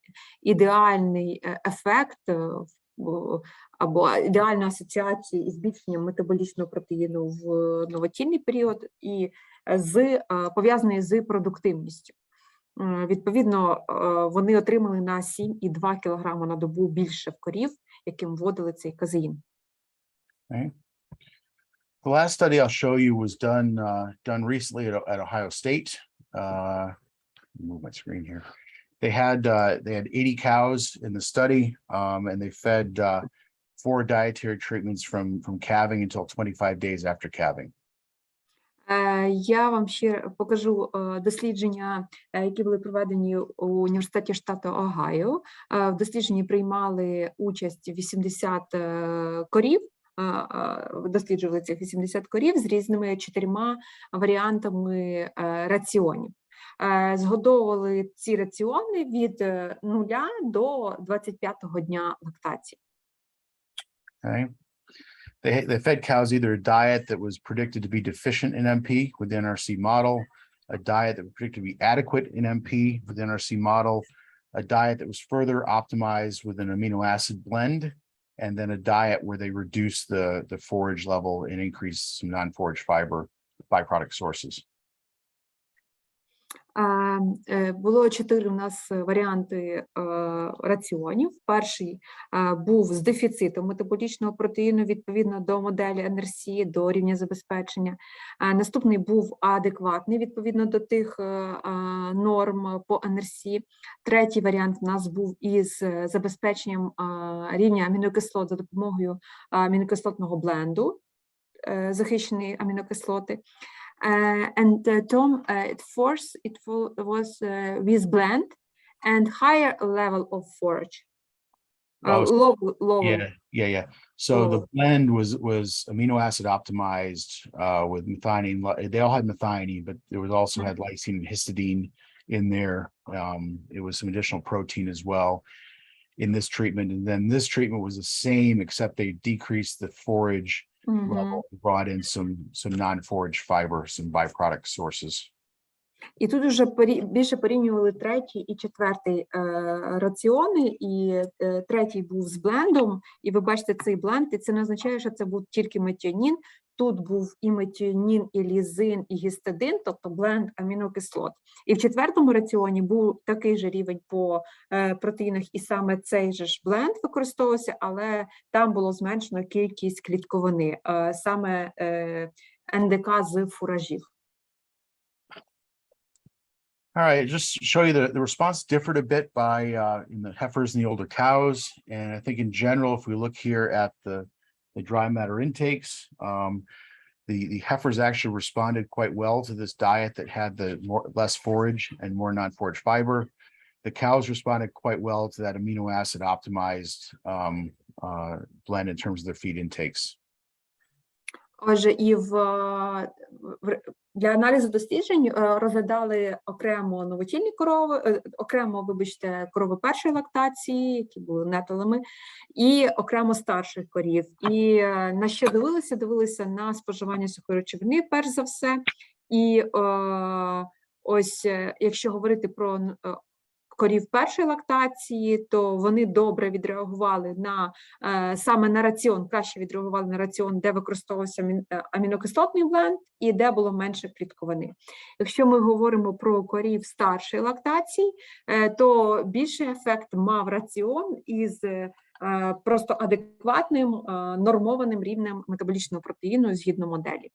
ідеальний ефект або ідеальну асоціацію із збільшенням метаболічного протеїну в новотільний період і пов'язаний з продуктивністю. Відповідно, вони отримали на 7,2 кг на добу більше в корів, яким вводили цей казеїн. Okay. The last study I'll show you was done recently at Ohio State. Move my screen here. They had 80 cows in the study, and they fed 4 dietary treatments from calving until 25 days after calving. Я вам ще покажу дослідження, які були проведені у університеті штату Огайо. В дослідженні приймали участь 80 корів, досліджували цих 80 корів з різними 4 варіантами раціонів. Згодовували ці раціони від 0 до 25-го дня лактації. Okay. They fed cows either a diet that was predicted to be deficient in MP with the NRC model, a diet that was predicted to be adequate in MP with the NRC model, a diet that was further optimized with an amino acid blend, and then a diet where they reduced the forage level and increased some non-forage fiber byproduct sources. Було 4 у нас варіанти раціонів. Перший був з дефіцитом метаболічного протеїну відповідно до моделі НРС, до рівня забезпечення. Наступний був адекватний відповідно до тих норм по НРС. Третій варіант у нас був із забезпеченням рівня амінокислот за допомогою амінокислотного бленду, захищені амінокислоти. And Tom, fourth, it was with blend and higher level of forage. Low. Yeah. So the blend was amino acid optimized with methionine. They all had methionine, but there was also had lysine and histidine in there. It was some additional protein as well in this treatment. And then this treatment was the same, except they decreased the forage level, brought in some non-forage fiber, some byproduct sources. І тут вже більше порівнювали третій і четвертий раціони, і третій був з блендом, і ви бачите цей бленд, і це не означає, що це був тільки метіонін, тут був і метіонін, і лізин, і гістидин, тобто бленд амінокислот. І в четвертому раціоні був такий же рівень по протеїнах, і саме цей же ж бленд використовувався, але там було зменшено кількість клітковини, саме НДК з фуражів. All right, just show you the response differed a bit by in the heifers and the older cows. And I think in general, if we look here at the dry matter intakes, the heifers actually responded quite well to this diet that had the less forage and more non-forage fiber. The cows responded quite well to that amino acid optimized blend in terms of their feed intakes. Отже, і для аналізу досліджень розглядали окремо новотільні корови, окремо, вибачте, корови першої лактації, які були нетолами, і окремо старших корів. І на що дивилися? Дивилися на споживання сухої речовини, перш за все. І ось, якщо говорити про корів першої лактації, то вони добре відреагували на саме на раціон, краще відреагували на раціон, де використовувався амінокислотний бленд і де було менше клітковини. Якщо ми говоримо про корів старшої лактації, то більший ефект мав раціон із просто адекватним нормованим рівнем метаболічного протеїну згідно моделі.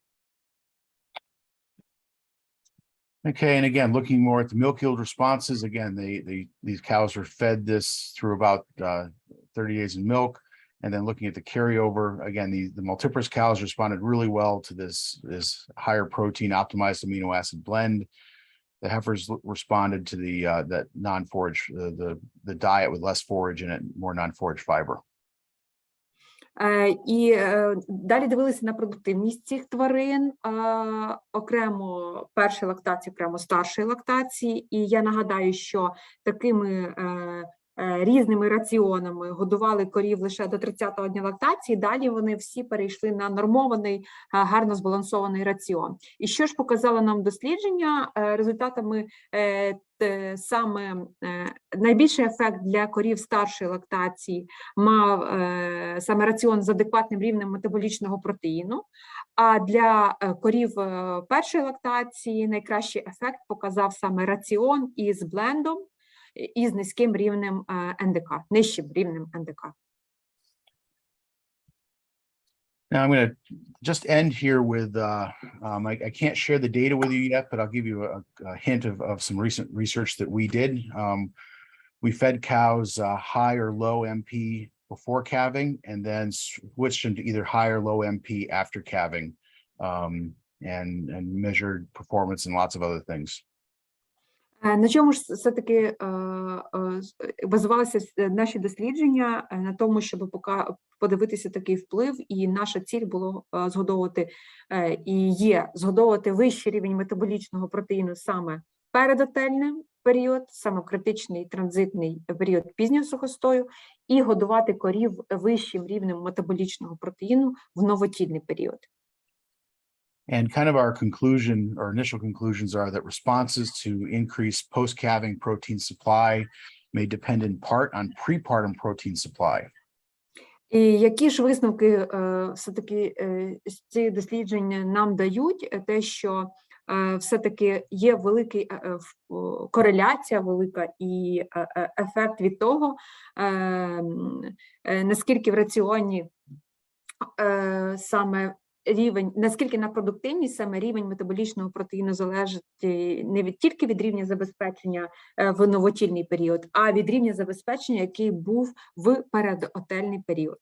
Okay, and again, looking more at the milk yield responses, again, these cows were fed this through about 30 days in milk, and then looking at the carryover, again, the multiparous cows responded really well to this higher protein optimized amino acid blend. The heifers responded to that non-forage, the diet with less forage in it, more non-forage fiber. І далі дивилися на продуктивність цих тварин, окремо першої лактації, окремо старшої лактації. І я нагадаю, що такими різними раціонами годували корів лише до 30-го дня лактації, далі вони всі перейшли на нормований, гарно збалансований раціон. І що ж показало нам дослідження? Результатами саме найбільший ефект для корів старшої лактації мав саме раціон з адекватним рівнем метаболічного протеїну, а для корів першої лактації найкращий ефект показав саме раціон із блендом, із низьким рівнем НДК, нижчим рівнем НДК. Now I'm going to just end here with, I can't share the data with you yet, but I'll give you a hint of some recent research that we did. We fed cows high or low MP before calving, and then switched them to either high or low MP after calving, and measured performance and lots of other things. На чому ж все-таки базувалися наші дослідження? На тому, щоб подивитися такий вплив, і наша ціль було згодовувати, і є згодовувати вищий рівень метаболічного протеїну саме передотельний період, саме критичний транзитний період пізнього сухостою, і годувати корів вищим рівнем метаболічного протеїну в новотільний період. And kind of our conclusion, our initial conclusions are that responses to increased post-calving protein supply may depend in part on prepartum protein supply. І які ж висновки все-таки ці дослідження нам дають? Те, що все-таки є велика кореляція, велика і ефект від того, наскільки в раціоні саме рівень, наскільки на продуктивність саме рівень метаболічного протеїну залежить не тільки від рівня забезпечення в новотільний період, а від рівня забезпечення, який був в передотельний період.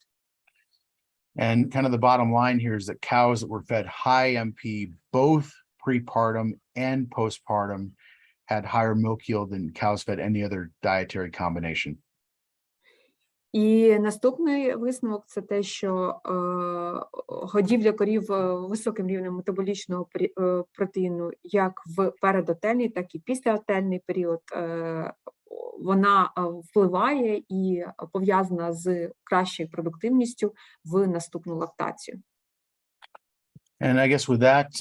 And kind of the bottom line here is that cows that were fed high MP both prepartum and postpartum had higher milk yield than cows fed any other dietary combination. І наступний висновок – це те, що годівля корів високим рівнем метаболічного протеїну як в передотельний, так і післяотельний період вона впливає і пов'язана з кращою продуктивністю в наступну лактацію. And I guess with that,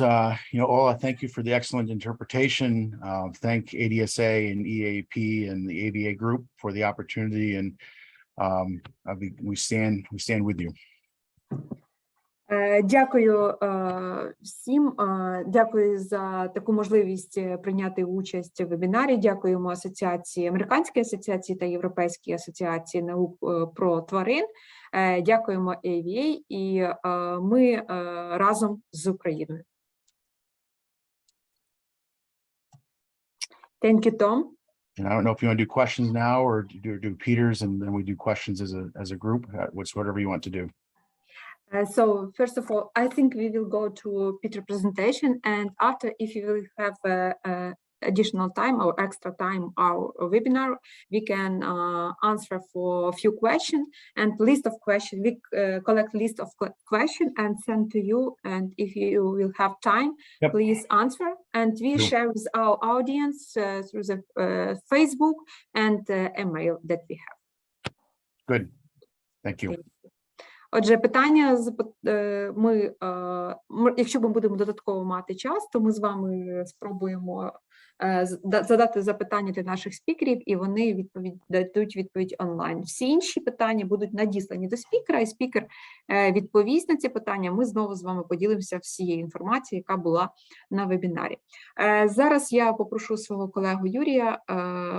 Ola, thank you for the excellent interpretation. Thank ADSA and EAP and the AVA group for the opportunity, and we stand with you. Дякую всім, дякую за таку можливість прийняти участь у вебінарі. Дякуємо асоціації, Американській асоціації та Європейській асоціації наук про тварин. Дякуємо AVA, і ми разом з Україною. Thank you, Tom. And I don't know if you want to do questions now or do Peter's, and then we do questions as a group. What's whatever you want to do. So first of all, I think we will go to Peter's presentation, and after, if you will have additional time or extra time, our webinar, we can answer for a few questions, and list of questions, we collect list of questions and send to you, and if you will have time, Yep. please answer, and we Sure. share with our audience through the Facebook and email that we have. Good. Thank you. Отже, питання, якщо ми будемо додатково мати час, то ми з вами спробуємо задати запитання для наших спікерів, і вони дадуть відповідь онлайн. Всі інші питання будуть надіслані до спікера, і спікер відповість на ці питання. Ми знову з вами поділимося всією інформацією, яка була на вебінарі. Зараз я попрошу свого колегу Юрія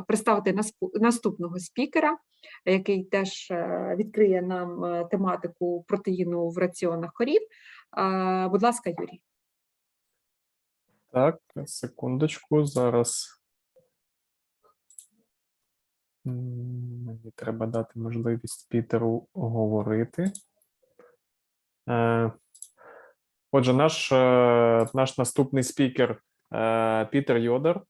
представити наступного спікера, який теж відкриє нам тематику протеїну в раціонах корів. Будь ласка, Юрій. Так, секундочку, зараз мені треба дати можливість Пітеру говорити. Отже, наш наступний спікер Пітер Йодер,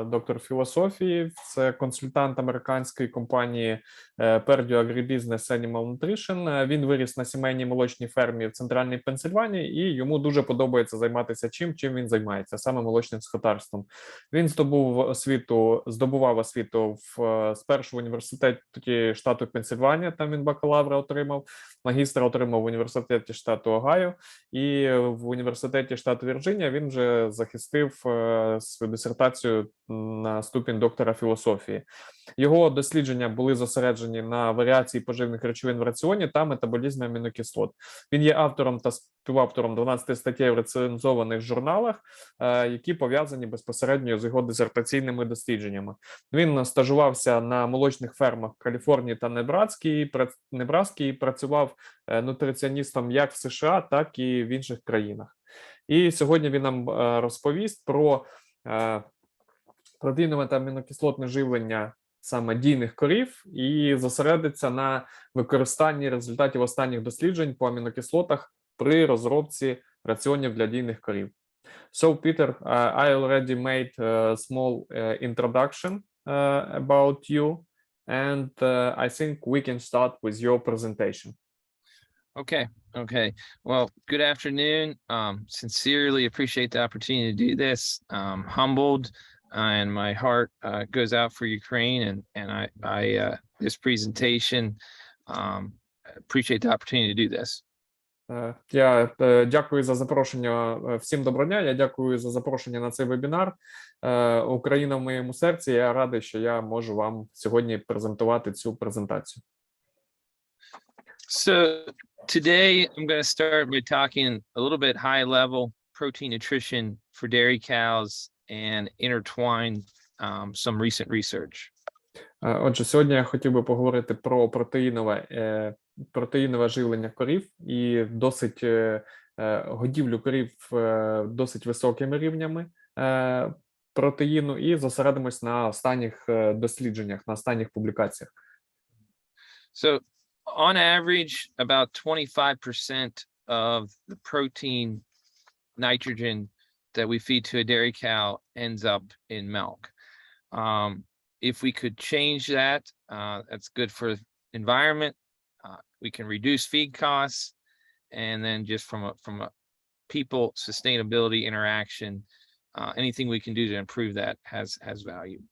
доктор філософії, це консультант американської компанії Purdue Agribusiness Animal Nutrition. Він виріс на сімейній молочній фермі в центральній Пенсильванії, і йому дуже подобається займатися чим він займається, саме молочним скотарством. Він здобував освіту спершу в університеті штату Пенсильванія, там він бакалавра отримав, магістра отримав в університеті штату Огайо, і в університеті штату Вірджинія він вже захистив свою дисертацію на ступінь доктора філософії. Його дослідження були зосереджені на варіації поживних речовин в раціоні та метаболізмі амінокислот. Він є автором та співавтором 12 статей в рецензованих журналах, які пов'язані безпосередньо з його дисертаційними дослідженнями. Він стажувався на молочних фермах Каліфорнії та Небраски і працював нутриціоністом як в США, так і в інших країнах. І сьогодні він нам розповість про протеїнове та амінокислотне живлення саме дійних корів і зосередиться на використанні результатів останніх досліджень по амінокислотах при розробці раціонів для дійних корів. So, Peter, I already made a small introduction about you, and I think we can start with your presentation. Okay. Well, good afternoon. Sincerely appreciate the opportunity to do this. Humbled, and my heart goes out for Ukraine, and I this presentation. Appreciate the opportunity to do this. Я дякую за запрошення. Всім доброго дня. Я дякую за запрошення на цей вебінар. Україна в моєму серці. Я радий, що я можу вам сьогодні презентувати цю презентацію. So today I'm going to start by talking a little bit high level protein nutrition for dairy cows and intertwine some recent research. Отже, сьогодні я хотів би поговорити про протеїнове живлення корів і досить годівлю корів досить високими рівнями протеїну і зосередимось на останніх дослідженнях, на останніх публікаціях. So on average, about 25% of the protein nitrogen that we feed to a dairy cow ends up in milk. If we could change that, that's good for environment. We can reduce feed costs, and then just from a people sustainability interaction, anything we can do to improve that has value.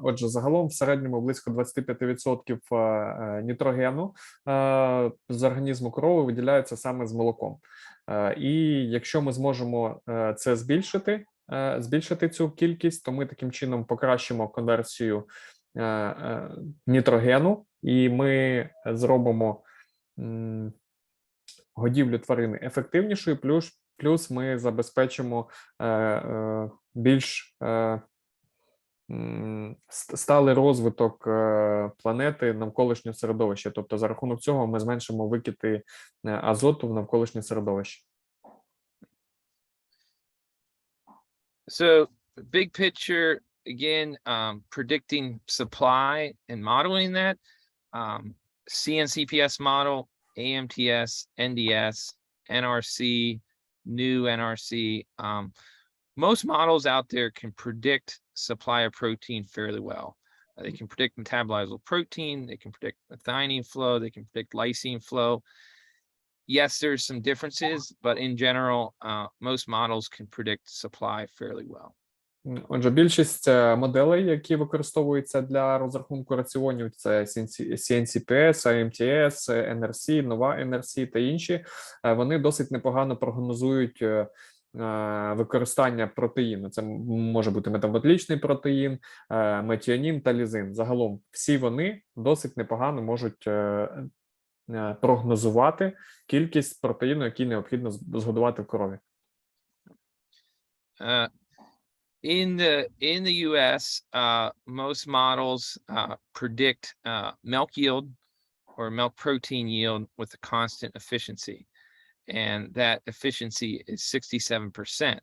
Отже, загалом в середньому близько 25% нітрогену з організму корови виділяється саме з молоком. І якщо ми зможемо це збільшити цю кількість, то ми таким чином покращимо конверсію нітрогену, і ми зробимо годівлю тварини ефективнішою, плюс ми забезпечимо більш сталий розвиток планети, навколишнього середовища. Тобто за рахунок цього ми зменшимо викиди азоту в навколишнє середовище. So big picture, again, predicting supply and modeling that, CNCPS model, AMTS, NDS, NRC, new NRC. Most models out there can predict supply of protein fairly well. They can predict metabolizable protein, they can predict methionine flow, they can predict lysine flow. Yes, there's some differences, but in general, most models can predict supply fairly well. Отже, більшість моделей, які використовуються для розрахунку раціонів, це CNCPS, AMTS, NRC, нова NRC та інші, вони досить непогано прогнозують використання протеїну. Це може бути метаболічний протеїн, метіонін та лізин. Загалом всі вони досить непогано можуть прогнозувати кількість протеїну, який необхідно згодувати в корові. In the US, most models predict milk yield or milk protein yield with a constant efficiency. And that efficiency is 67%.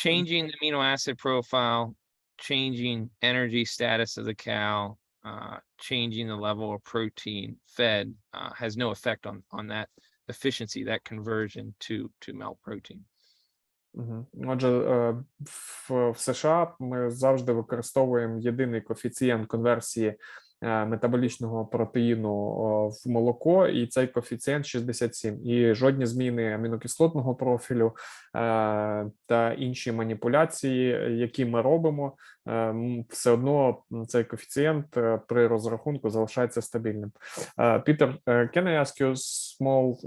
Changing the amino acid profile, changing energy status of the cow, changing the level of protein fed has no effect on that efficiency, that conversion to milk protein. Отже, в США ми завжди використовуємо єдиний коефіцієнт конверсії метаболічного протеїну в молоко, і цей коефіцієнт 67. І жодні зміни амінокислотного профілю та інші маніпуляції, які ми робимо, все одно цей коефіцієнт при розрахунку залишається стабільним. Peter, can I ask you small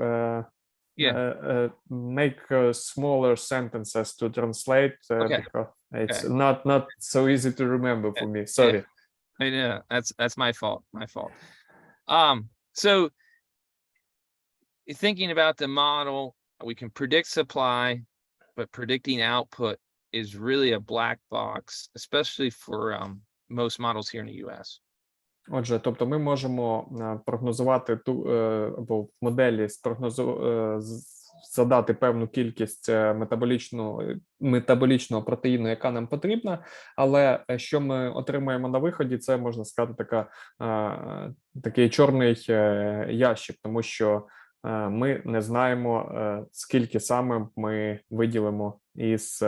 make smaller sentences to translate because it's not so easy to remember for me. Sorry. I know that's my fault. So thinking about the model, we can predict supply, but predicting output is really a black box, especially for most models here in the US. Отже, тобто ми можемо прогнозувати або в моделі задати певну кількість метаболічного протеїну, яка нам потрібна, але що ми отримаємо на виході, це, можна сказати, такий чорний ящик, тому що ми не знаємо, скільки саме ми виділимо із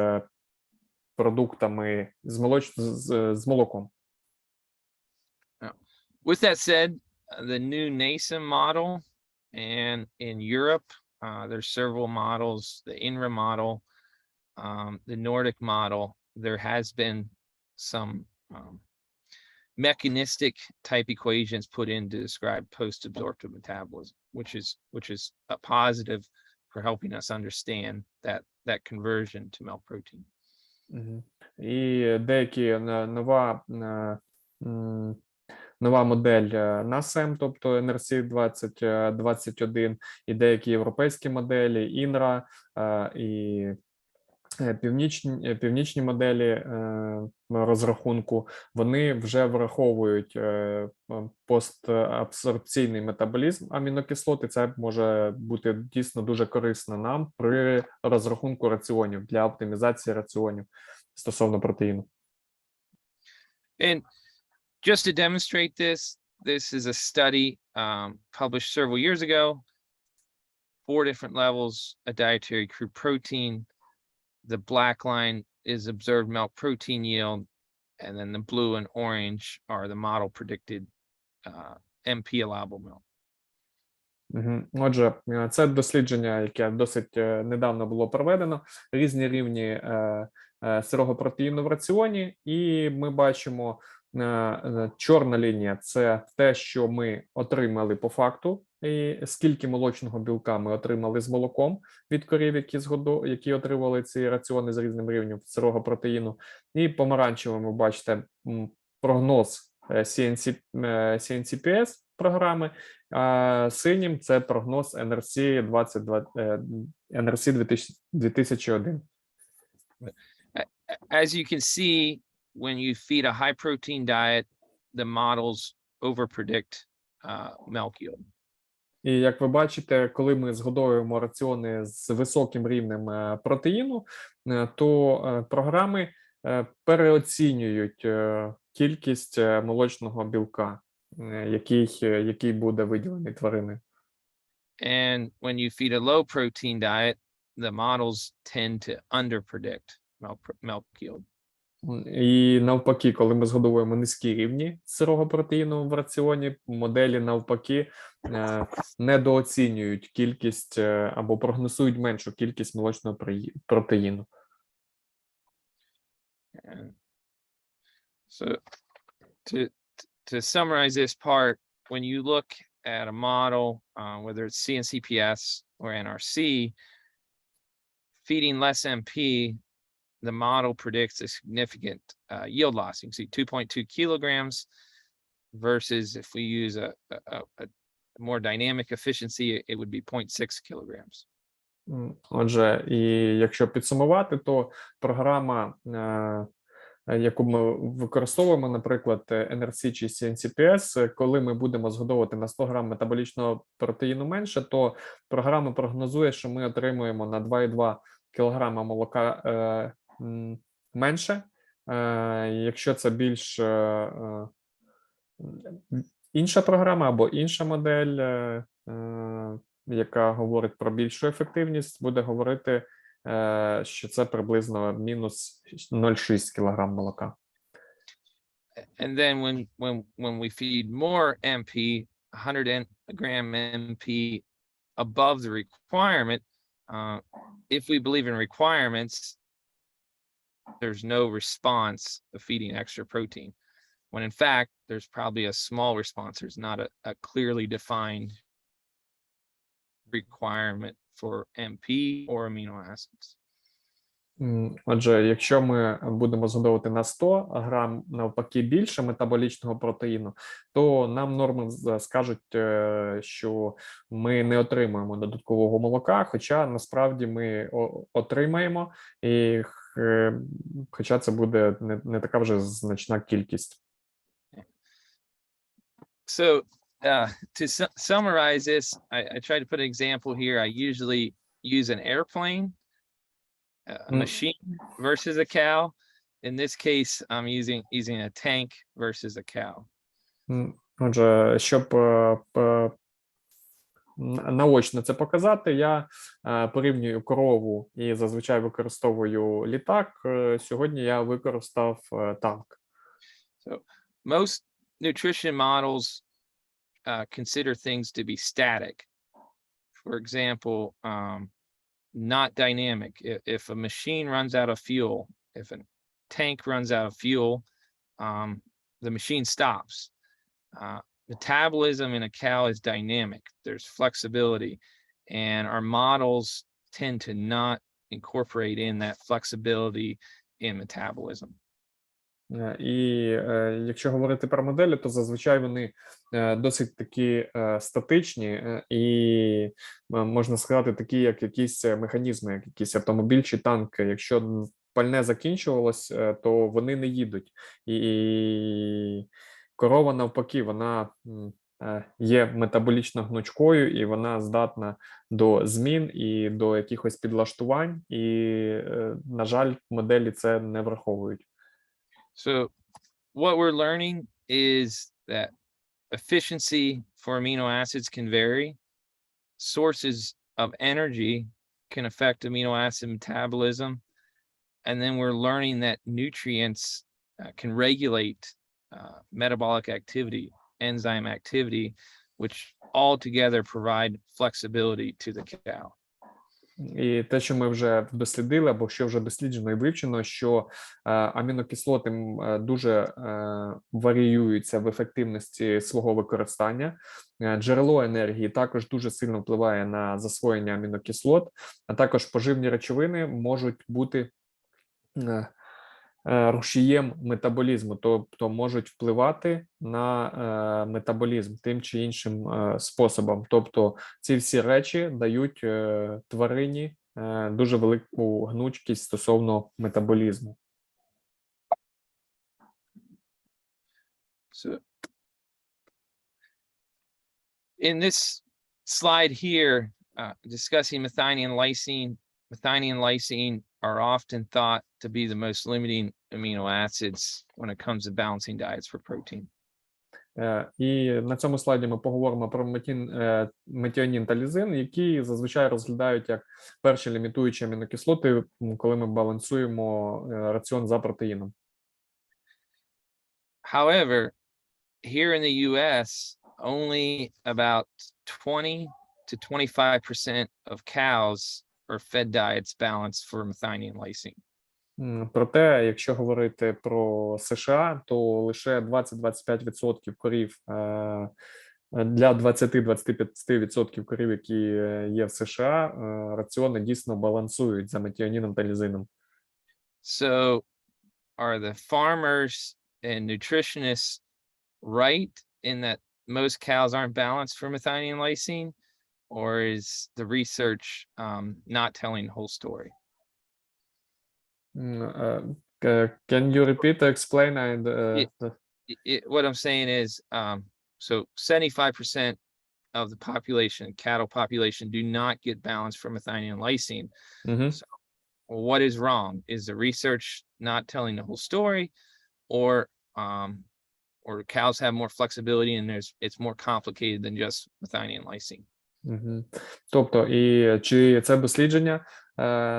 продуктами з молоком. With that said, the new NASEM model, and in Europe, there's several models, the INRA model, the Nordic model. There has been some mechanistic type equations put in to describe post-absorptive metabolism, which is a positive for helping us understand that conversion to milk protein. І деякі нова модель NASEM, тобто NRC 2021, і деякі європейські моделі, INRA, і північні моделі розрахунку, вони вже враховують постабсорбційний метаболізм амінокислот, і це може бути дійсно дуже корисно нам при розрахунку раціонів, для оптимізації раціонів стосовно протеїну. And just to demonstrate this is a study published several years ago, 4 different levels of dietary crude protein. The black line is observed milk protein yield, and then the blue and orange are the model predicted MP allowable milk. Мгм. Отже, це дослідження, яке досить недавно було проведено, різні рівні сирого протеїну в раціоні, і ми бачимо, чорна лінія – це те, що ми отримали по факту, і скільки молочного білка ми отримали з молоком від корів, які отримували ці раціони з різним рівнем сирого протеїну. І помаранчевим ви бачите прогноз CNCPS програми, а синім це прогноз NRC 2001. As you can see, when you feed a high protein diet, the models overpredict milk yield. І як ви бачите, коли ми згодовуємо раціони з високим рівнем протеїну, то програми переоцінюють кількість молочного білка, який буде виділений твариною. And when you feed a low protein diet, the models tend to underpredict milk yield. І навпаки, коли ми згодовуємо низькі рівні сирого протеїну в раціоні, моделі навпаки недооцінюють кількість або прогнозують меншу кількість молочного протеїну. And so to summarize this part, when you look at a model, whether it's CNCPS or NRC, feeding less MP, the model predicts a significant yield loss. You can see 2.2 kilograms versus if we use a more dynamic efficiency, it would be 0.6 kilograms. Отже, і якщо підсумувати, то програма, яку ми використовуємо, наприклад, NRC чи CNCPS, коли ми будемо згодовувати на 100 грам метаболічного протеїну менше, то програма прогнозує, що ми отримуємо на 2,2 кілограма молока менше. Якщо це більш інша програма або інша модель, яка говорить про більшу ефективність, буде говорити, що це приблизно мінус 0,6 кг молока. And then when we feed more MP, 100 gram MP above the requirement, if we believe in requirements, there's no response of feeding extra protein. When in fact, there's probably a small response. There's not a clearly defined requirement for MP or amino acids. Отже, якщо ми будемо згодовувати на 100 грам навпаки більше метаболічного протеїну, то нам норми скажуть, що ми не отримаємо додаткового молока, хоча насправді ми отримаємо, і хоча це буде не така вже значна кількість. So to summarize this, I try to put an example here. I usually use an airplane, a machine versus a cow. In this case, I'm using a tank versus a cow. Отже, щоб наочно це показати, я порівнюю корову і зазвичай використовую літак. Сьогодні я використав танк. So most nutrition models consider things to be static. For example, not dynamic. If a machine runs out of fuel, if a tank runs out of fuel, the machine stops. Metabolism in a cow is dynamic. There's flexibility, and our models tend to not incorporate in that flexibility in metabolism. І якщо говорити про моделі, то зазвичай вони досить такі статичні і, можна сказати, такі, як якісь механізми, як якісь автомобіль чи танк. Якщо пальне закінчувалось, то вони не їдуть. І корова, навпаки, вона є метаболічно гнучкою, і вона здатна до змін і до якихось підлаштувань. І, на жаль, моделі це не враховують. So what we're learning is that efficiency for amino acids can vary. Sources of energy can affect amino acid metabolism. And then we're learning that nutrients can regulate metabolic activity enzyme activity, which altogether provide flexibility to the cow. І те, що ми вже дослідили, або що вже досліджено і вивчено, що амінокислоти дуже варіюються в ефективності свого використання. Джерело енергії також дуже сильно впливає на засвоєння амінокислот, а також поживні речовини можуть бути рушієм метаболізму, тобто можуть впливати на метаболізм тим чи іншим способом. Тобто ці всі речі дають тварині дуже велику гнучкість стосовно метаболізму. So in this slide here, discussing methionine and lysine are often thought to be the most limiting amino acids when it comes to balancing diets for protein. І на цьому слайді ми поговоримо про метіонін та лізин, які зазвичай розглядають як перші лімітуючі амінокислоти, коли ми балансуємо раціон за протеїном. However, here in the US, only about 20 to 25% of cows are fed diets balanced for methionine and lysine. Проте, якщо говорити про США, то лише 20-25% корів, для 20-25% корів, які є в США, раціони дійсно балансують за метіоніном та лізином. So are the farmers and nutritionists right in that most cows aren't balanced for methionine and lysine, or is the research not telling the whole story? Can you repeat, explain? And What I'm saying is, so 75% of the population, cattle population, do not get balanced for methionine and lysine. So what is wrong? Is the research not telling the whole story, or cows have more flexibility and it's more complicated than just methionine and lysine? Тобто, і чи це дослідження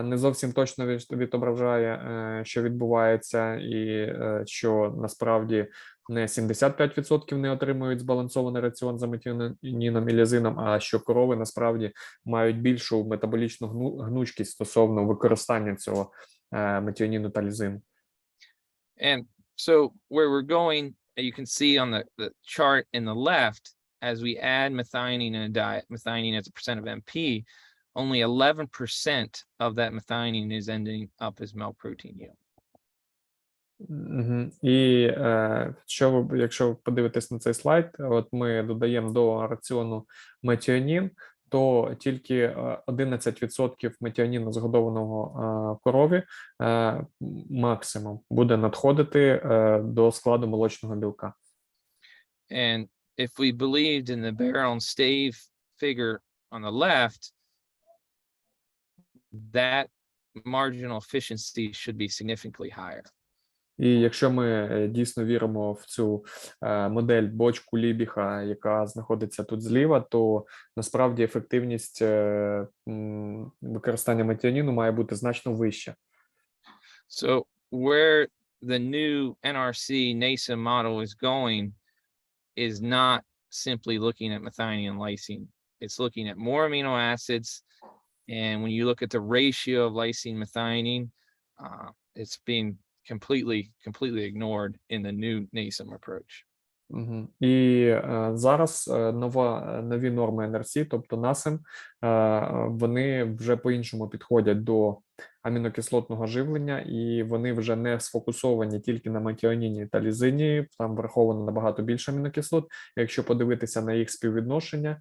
не зовсім точно відображає, що відбувається, і що насправді не 75% не отримують збалансований раціон за метіоніном і лізином, а що корови насправді мають більшу метаболічну гнучкість стосовно використання цього метіоніну та лізину. And so where we're going, you can see on the chart in the left, as we add methionine in a diet, methionine as a percent of MP, only 11% of that methionine is ending up as milk protein yield. І якщо ви подивитесь на цей слайд, от ми додаємо до раціону метіонін, то тільки 11% метіоніну згодованого корові максимум буде надходити до складу молочного білка. And if we believed in the barrel and stave figure on the left, that marginal efficiency should be significantly higher. І якщо ми дійсно віримо в цю модель бочку Лібіха, яка знаходиться тут зліва, то насправді ефективність використання метіоніну має бути значно вища. So where the new NRC NASA model is going is not simply looking at methionine and lysine. It's looking at more amino acids. And when you look at the ratio of lysine methionine, it's being completely ignored in the new NASM approach. І зараз нові норми НРС, тобто NASM, вони вже по-іншому підходять до амінокислотного живлення, і вони вже не сфокусовані тільки на метіоніні та лізині, там враховано набагато більше амінокислот. Якщо подивитися на їх співвідношення,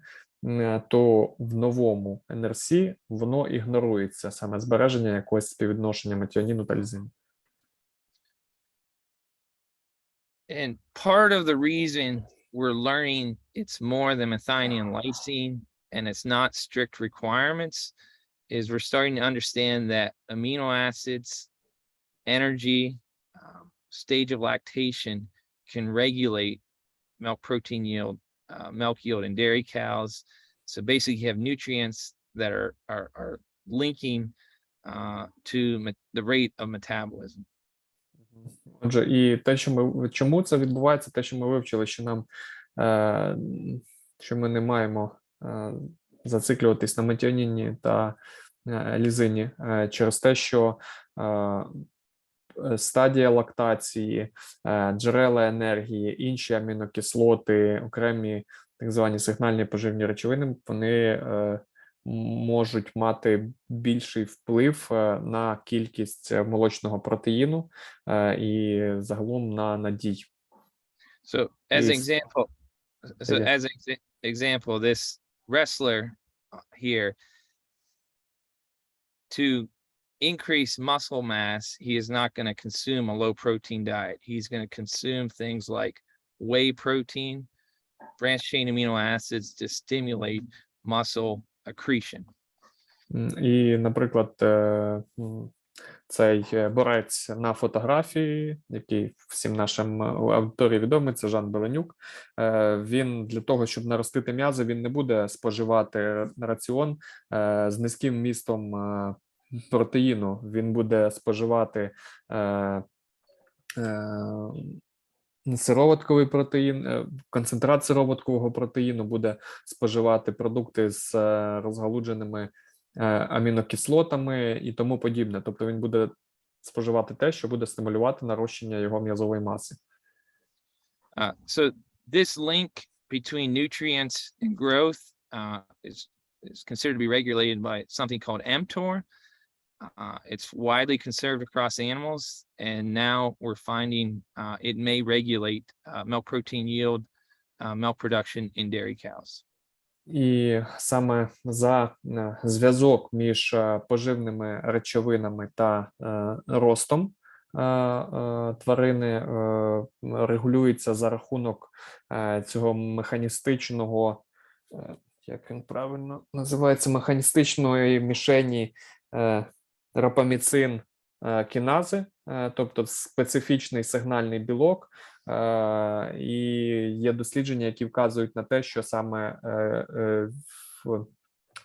то в новому НРС воно ігнорується, саме збереження якогось співвідношення метіоніну та лізину. And part of the reason we're learning it's more than methionine and lysine, and it's not strict requirements, is we're starting to understand that amino acids, energy, stage of lactation can regulate milk protein yield, milk yield in dairy cows. So basically you have nutrients that are linking to the rate of metabolism. Отже, і те, що чому це відбувається, те, що ми вивчили, що нам що ми не маємо зациклюватись на метіоніні та лізині через те, що стадія лактації, джерела енергії, інші амінокислоти, окремі так звані сигнальні поживні речовини, вони можуть мати більший вплив на кількість молочного протеїну і загалом на надій. So as an Yes. example, Yeah. as an example, this wrestler here, to increase muscle mass, he is not going to consume a low protein diet. He's going to consume things like whey protein, branched chain amino acids to stimulate muscle accretion. І, наприклад, цей борець на фотографії, який всім нашим аудиторії відомий, це Жан Беленюк, він для того, щоб наростити м'язи, він не буде споживати раціон з низьким вмістом протеїну, він буде споживати сироватковий протеїн, концентрат сироваткового протеїну, буде споживати продукти з розгалудженими амінокислотами і тому подібне. Тобто він буде споживати те, що буде стимулювати нарощення його м'язової маси. So this link between nutrients and growth is considered to be regulated by something called mTOR. It's widely conserved across animals, and now we're finding it may regulate milk protein yield, milk production in dairy cows. І саме за зв'язок між поживними речовинами та ростом тварини регулюється за рахунок цього механістичного, як він правильно називається, механістичної мішені рапаміцин кінази, тобто специфічний сигнальний білок, і є дослідження, які вказують на те, що саме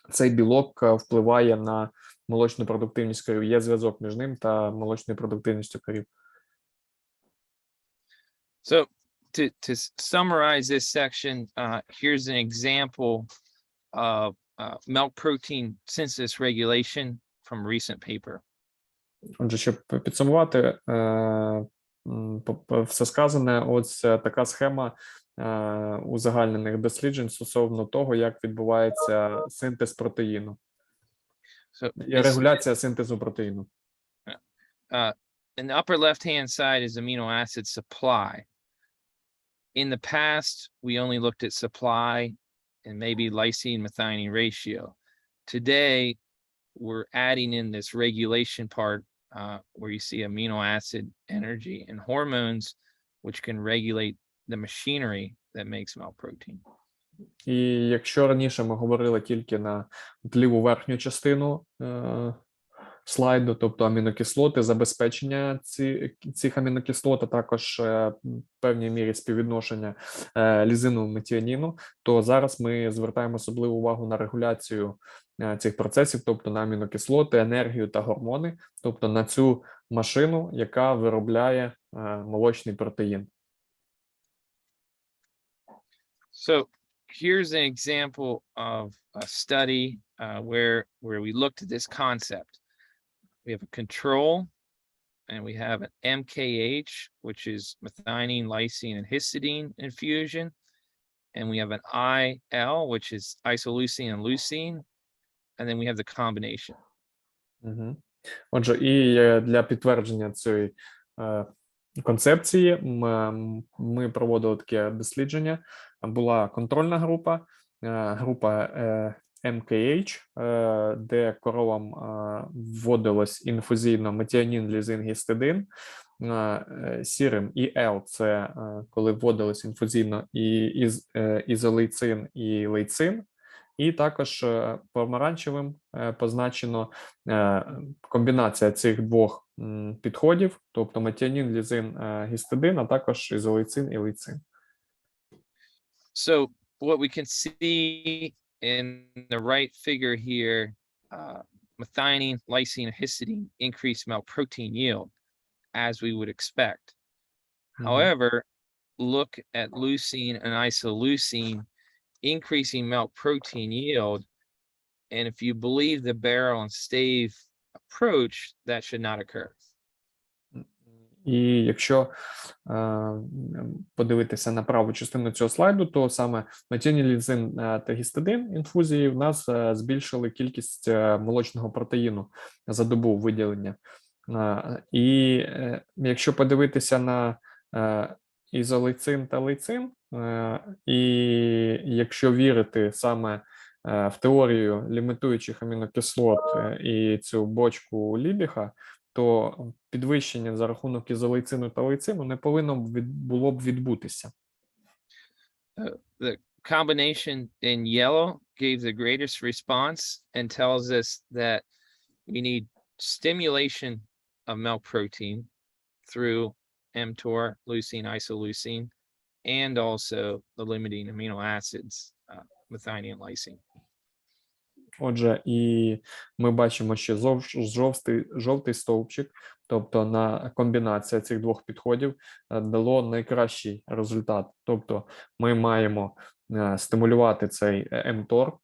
цей білок впливає на молочну продуктивність корів. Є зв'язок між ним та молочною продуктивністю корів. So to summarize this section, here's an example of milk protein synthesis regulation from a recent paper. Отже, щоб підсумувати все сказане, ось така схема узагальнених досліджень стосовно того, як відбувається синтез протеїну. І регуляція синтезу протеїну. In the upper left-hand side is amino acid supply. In the past, we only looked at supply and maybe lysine-methionine ratio. Today, we're adding in this regulation part where you see amino acid, energy, and hormones, which can regulate the machinery that makes milk protein. І якщо раніше ми говорили тільки на ліву верхню частину слайду, тобто амінокислоти, забезпечення цих амінокислот, а також в певній мірі співвідношення лізину метіоніну, то зараз ми звертаємо особливу увагу на регуляцію цих процесів, тобто на амінокислоти, енергію та гормони, тобто на цю машину, яка виробляє молочний протеїн. So here's an example of a study where we looked at this concept. We have a control, and we have an MKH, which is methionine, lysine, and histidine infusion. And we have an IL, which is isoleucine and leucine. And then we have the combination. Отже, і для підтвердження цієї концепції ми проводили таке дослідження. Була контрольна група, група MKH, де коровам вводилось інфузійно метіонін, лізин, гістидин, сірим і L – це коли вводилось інфузійно і ізолейцин і лейцин, і також помаранчевим позначено комбінація цих двох підходів, тобто метіонін, лізин, гістидин, а також ізолейцин і лейцин. So what we can see in the right figure here, methionine, lysine, and histidine increase milk protein yield, as we would expect. However, look at leucine and isoleucine increasing milk protein yield. And if you believe the barrel and stave approach, that should not occur. І якщо подивитися на праву частину цього слайду, то саме метіонілізин та гістидин інфузії в нас збільшили кількість молочного протеїну за добу виділення. І якщо подивитися на ізолейцин та лейцин, і якщо вірити саме в теорію лімітуючих амінокислот і цю бочку Лібіха, то підвищення за рахунок ізолейцину та лейцину не повинно було б відбутися. The combination in yellow gave the greatest response and tells us that we need stimulation of milk protein through mTOR, leucine, isoleucine, and also the limiting amino acids, methionine and lysine. Отже, і ми бачимо, що жовтий стовпчик, тобто на комбінація цих двох підходів дало найкращий результат. Тобто ми маємо стимулювати цей mTOR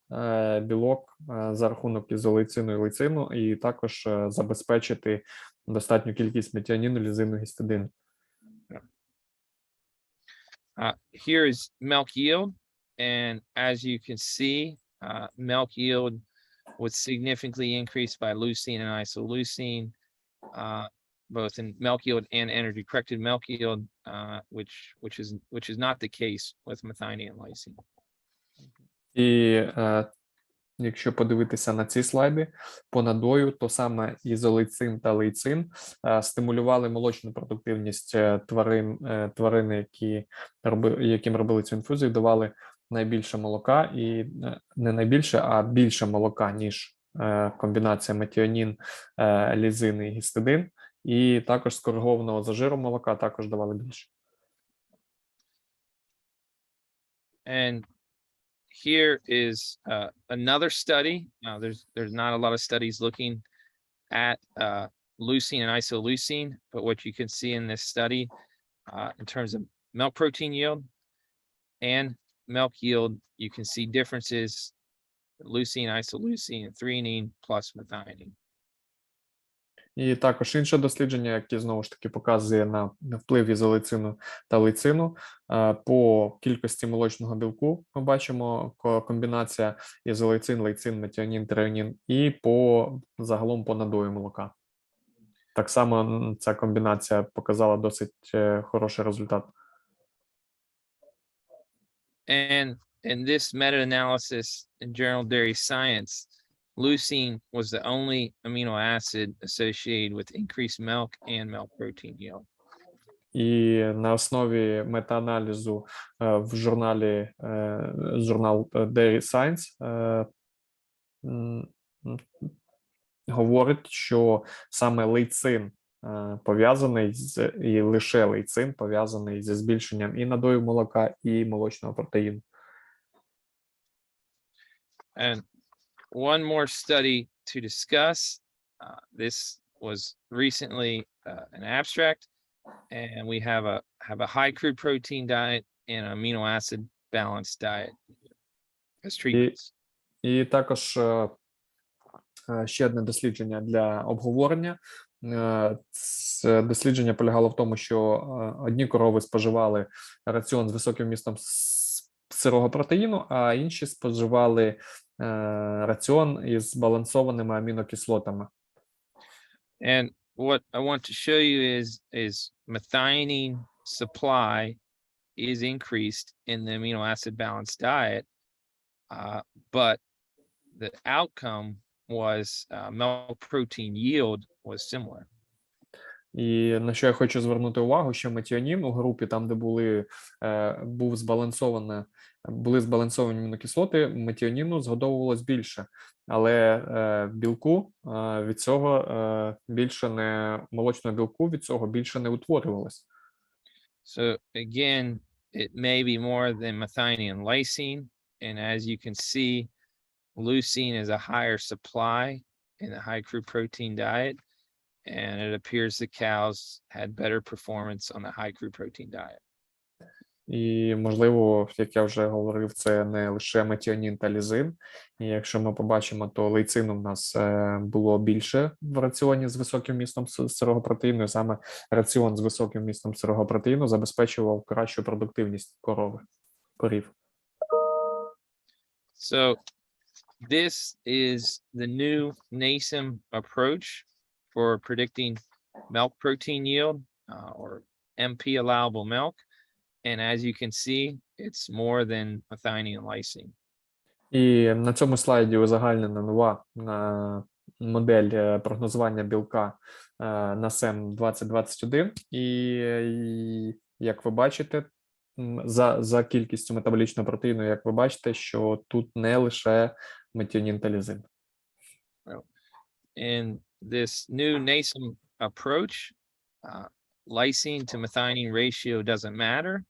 білок за рахунок ізолейцину і лейцину, і також забезпечити достатню кількість метіоніну, лізину, гістидину. Here is milk yield, and as you can see, milk yield was significantly increased by leucine and isoleucine, both in milk yield and energy corrected milk yield, which is not the case with methionine and lysine. І якщо подивитися на ці слайди по надою, то саме ізолейцин та лейцин стимулювали молочну продуктивність тварин, яким робили цю інфузію, давали найбільше молока, і не найбільше, а більше молока, ніж комбінація метіонін, лізин і гістидин, і також скоригованого за жиром молока також давали більше. And here is another study. Now, there's not a lot of studies looking at leucine and isoleucine, but what you can see in this study in terms of milk protein yield and milk yield, you can see differences: leucine, isoleucine, threonine plus methionine. І також інше дослідження, яке знову ж таки показує на вплив ізолейцину та лейцину. По кількості молочного білку ми бачимо комбінація ізолейцин, лейцин, метіонін, треонін, і загалом по надою молока. Так само ця комбінація показала досить хороший результат. And in this meta-analysis in Journal Dairy Science, leucine was the only amino acid associated with increased milk and milk protein yield. І на основі метааналізу в журнал Dairy Science говорить, що саме лейцин пов'язаний і лише лейцин пов'язаний зі збільшенням і надою молока, і молочного протеїну. And one more study to discuss. This was recently an abstract, and we have a high crude protein diet and an amino acid balanced diet as treatments. І також ще одне дослідження для обговорення. Це дослідження полягало в тому, що одні корови споживали раціон з високим вмістом сирого протеїну, а інші споживали раціон із збалансованими амінокислотами. And what I want to show you is methionine supply is increased in the amino acid balanced diet, but the outcome was milk protein yield was similar. І на що я хочу звернути увагу, що метіонін у групі, там, де були збалансовані амінокислоти, метіоніну згодовувалось більше, але білку від цього молочного білку від цього більше не утворювалось. So again, it may be more than methionine and lysine, and as you can see, leucine is a higher supply in the high crude protein diet, and it appears the cows had better performance on the high crude protein diet. І, можливо, як я вже говорив, це не лише метіонін та лізин. І якщо ми побачимо, то лейцину в нас було більше в раціоні з високим вмістом сирого протеїну, і саме раціон з високим вмістом сирого протеїну забезпечував кращу продуктивність корів. So this is the new NASEM approach for predicting milk protein yield, or MP allowable milk. And as you can see, it's more than methionine and lysine. І на цьому слайді узагальнена нова модель прогнозування білка на СЕМ 2021. І як ви бачите, за кількістю метаболічного протеїну, як ви бачите, що тут не лише метіонін та лізин. In this new NASEM approach, lysine to methionine ratio doesn't matter.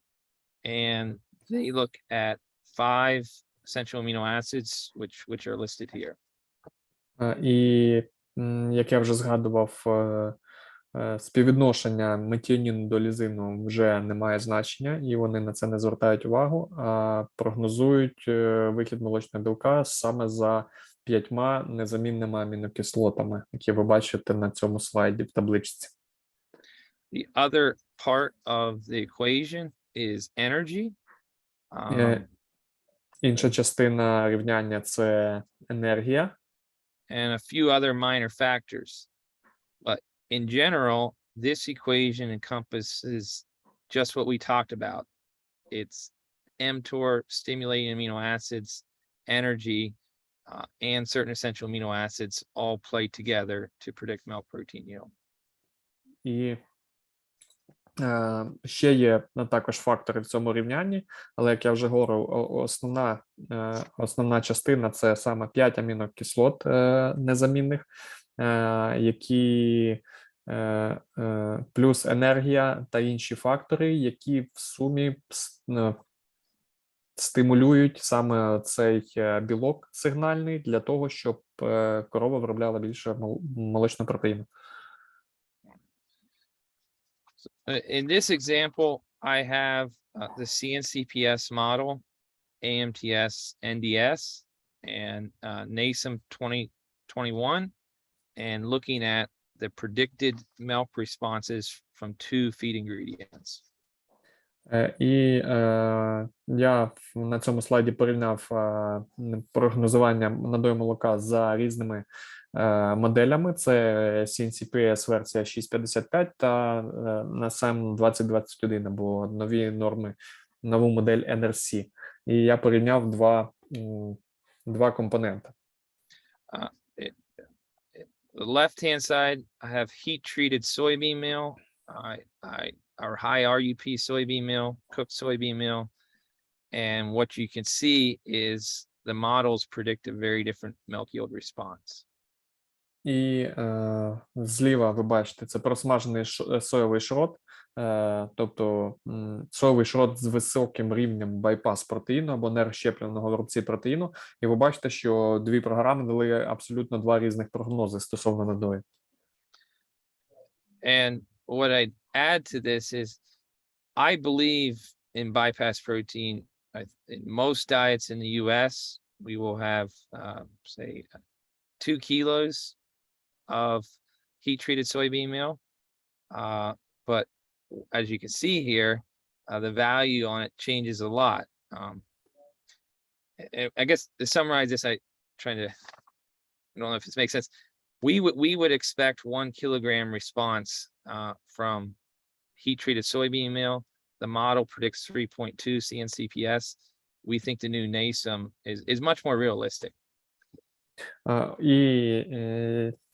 And they look at 5 essential amino acids, which are listed here. І, як я вже згадував, співвідношення метіоніну до лізину вже не має значення, і вони на це не звертають увагу, а прогнозують вихід молочного білка саме за 5 незамінними амінокислотами, які ви бачите на цьому слайді в табличці. The other part of the equation is energy. Інша частина рівняння – це енергія. And a few other minor factors. But in general, this equation encompasses just what we talked about. It's mTOR, stimulating amino acids, energy, and certain essential amino acids all play together to predict milk protein yield. І ще є також фактори в цьому рівнянні, але, як я вже говорив, основна частина – це саме 5 амінокислот незамінних, які плюс енергія та інші фактори, які в сумі стимулюють саме цей білок сигнальний для того, щоб корова виробляла більше молочного протеїну. In this example, I have the CNCPS model, AMTS, NDS, and NASEM 2021, and looking at the predicted milk responses from 2 feed ingredients. І я на цьому слайді порівняв прогнозування надою молока за різними моделями. Це CNCPS версія 6.55 та NASEM 2021, або нові норми, нову модель NRC. І я порівняв два компоненти. The left-hand side, I have heat-treated soybean meal, our high RUP soybean meal, cooked soybean meal, and what you can see is the models predict a very different milk yield response. І зліва ви бачите, це просмажений соєвий шрот, тобто соєвий шрот з високим рівнем байпас протеїну або нерозщепленого в рубці протеїну. І ви бачите, що дві програми дали абсолютно два різних прогнози стосовно надої. And what I'd add to this is, I believe in bypass protein. In most diets in the US, we will have, say, 2 kilos of heat-treated soybean meal. But as you can see here, the value on it changes a lot. I guess to summarize this, I don't know if this makes sense. We would expect 1 kilogram response from heat-treated soybean meal. The model predicts 3.2 CNCPS. We think the new NASEM is much more realistic.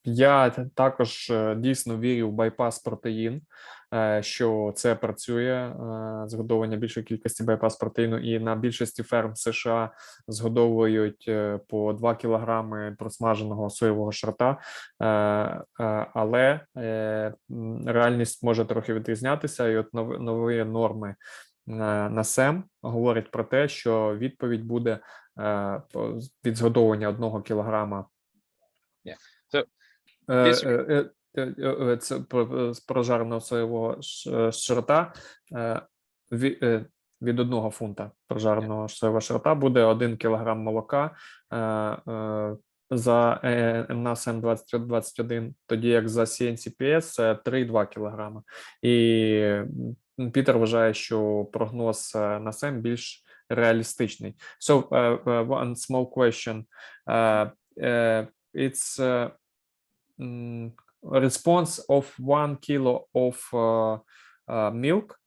Я також дійсно вірю в байпас протеїн, що це працює, згодовування більшої кількості байпас протеїну, і на більшості ферм США згодовують по 2 кілограми просмаженого соєвого шрота, але реальність може трохи відрізнятися, і от нові норми на СЕМ говорять про те, що відповідь буде від згодовування 1 кілограма з прожареного соєвого шрота від 1 фунта прожареного соєвого шрота буде 1 кілограм молока за НАС М21, тоді як за CNCPS це 3,2 кілограма. І Пітер вважає, що прогноз на СЕМ більш реалістичний. So, one small question. It's response of 1 kilo of milk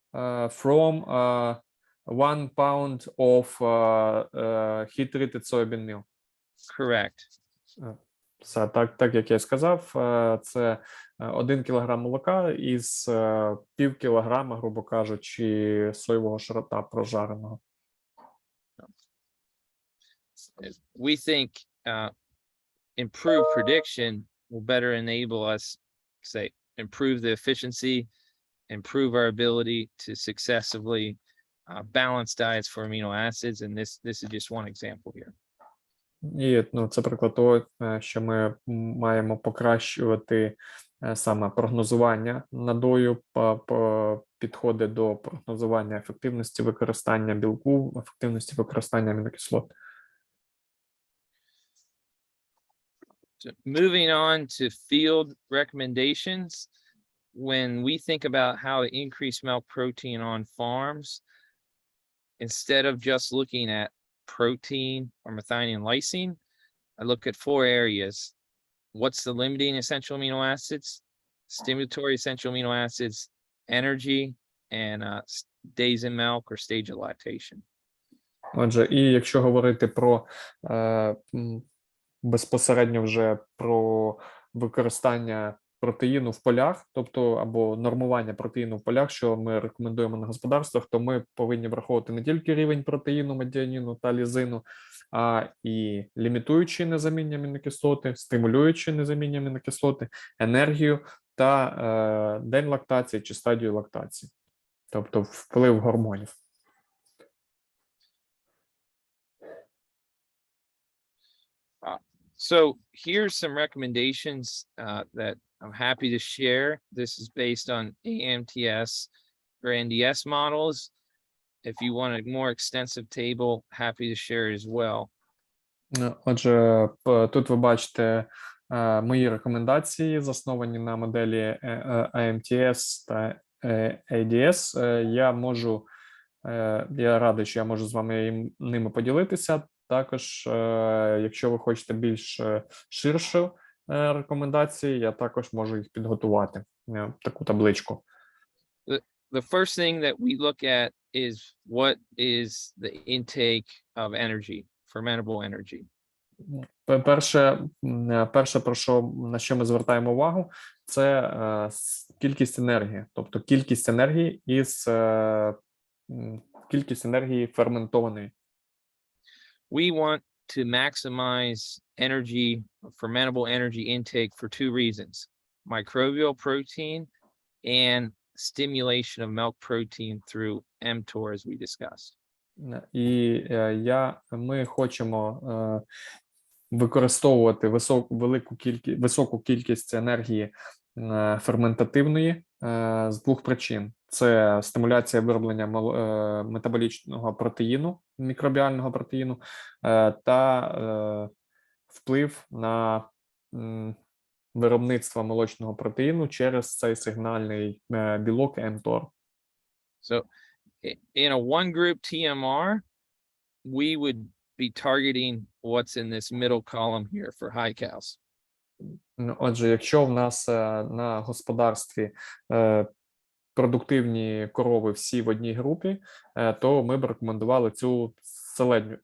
from 1 pound of heat-treated soybean meal. Correct. Все, так як я сказав, це 1 кілограм молока із пів кілограма, грубо кажучи, соєвого шрота прожареного. We think improved prediction will better enable us, say, improve the efficiency, improve our ability to successively balance diets for amino acids, and this is just one example here. І це приклад того, що ми маємо покращувати саме прогнозування надою, підходи до прогнозування ефективності використання білку, ефективності використання амінокислот. So moving on to field recommendations, when we think about how to increase milk protein on farms, instead of just looking at protein or methionine and lysine, I look at 4 areas. What's the limiting essential amino acids, stimulatory essential amino acids, energy, and days in milk or stage of lactation. Отже, і якщо говорити про безпосередньо вже про використання протеїну в полях, тобто або нормування протеїну в полях, що ми рекомендуємо на господарствах, то ми повинні враховувати не тільки рівень протеїну, медіаніну та лізину, а і лімітуючі незамінні амінокислоти, стимулюючі незамінні амінокислоти, енергію та день лактації чи стадію лактації, тобто вплив гормонів. So here's some recommendations that I'm happy to share. This is based on AMTS or NDS models. If you want a more extensive table, happy to share it as well. Отже, тут ви бачите мої рекомендації, засновані на моделі AMTS та ADS. Я радий, що я можу з вами ними поділитися. Також, якщо ви хочете більш ширшу рекомендації, я також можу їх підготувати, таку табличку. The first thing that we look at is what is the intake of energy, fermentable energy. Перше, на що ми звертаємо увагу, це кількість енергії, тобто кількість енергії ферментованої. We want to maximize energy, fermentable energy intake for 2 reasons: microbial protein and stimulation of milk protein through mTOR, as we discussed. І ми хочемо використовувати високу кількість енергії ферментативної з 2 причин. Це стимуляція вироблення метаболічного протеїну, мікробіального протеїну, та вплив на виробництво молочного протеїну через цей сигнальний білок mTOR. So in a 1-group TMR, we would be targeting what's in this middle column here for high cows. Отже, якщо в нас на господарстві продуктивні корови всі в одній групі, то ми б рекомендували цю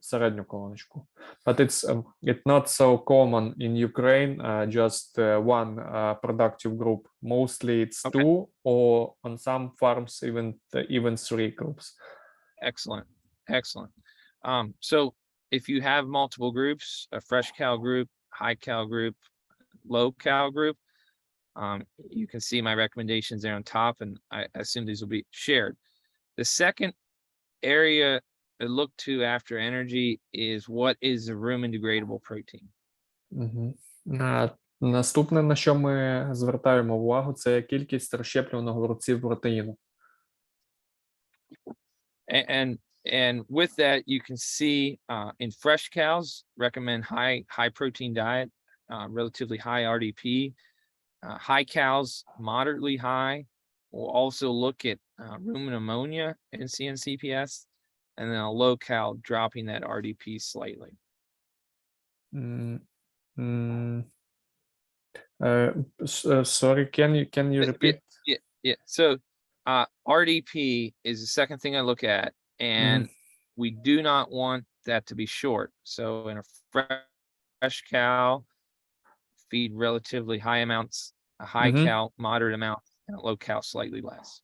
середню колоночку. But it's not so common in Ukraine, just one productive group. Mostly it's 2, or on some farms even 3 groups. Excellent, excellent. So if you have multiple groups, a fresh cow group, high cow group, low cow group, you can see my recommendations there on top, and I assume these will be shared. The second area to look to after energy is what is the rumen degradable protein. Наступне, на що ми звертаємо увагу, це кількість розщеплюваного в руці протеїну. And with that, you can see in fresh cows, recommend high protein diet, relatively high RDP. High cows, moderately high. We'll also look at rumen ammonia in CNCPS, and then a low cow dropping that RDP slightly. Sorry, can you repeat? Yeah. So RDP is the second thing I look at, and we do not want that to be short. So in a fresh cow, feed relatively high amounts, a high cow, moderate amount, and a low cow, slightly less.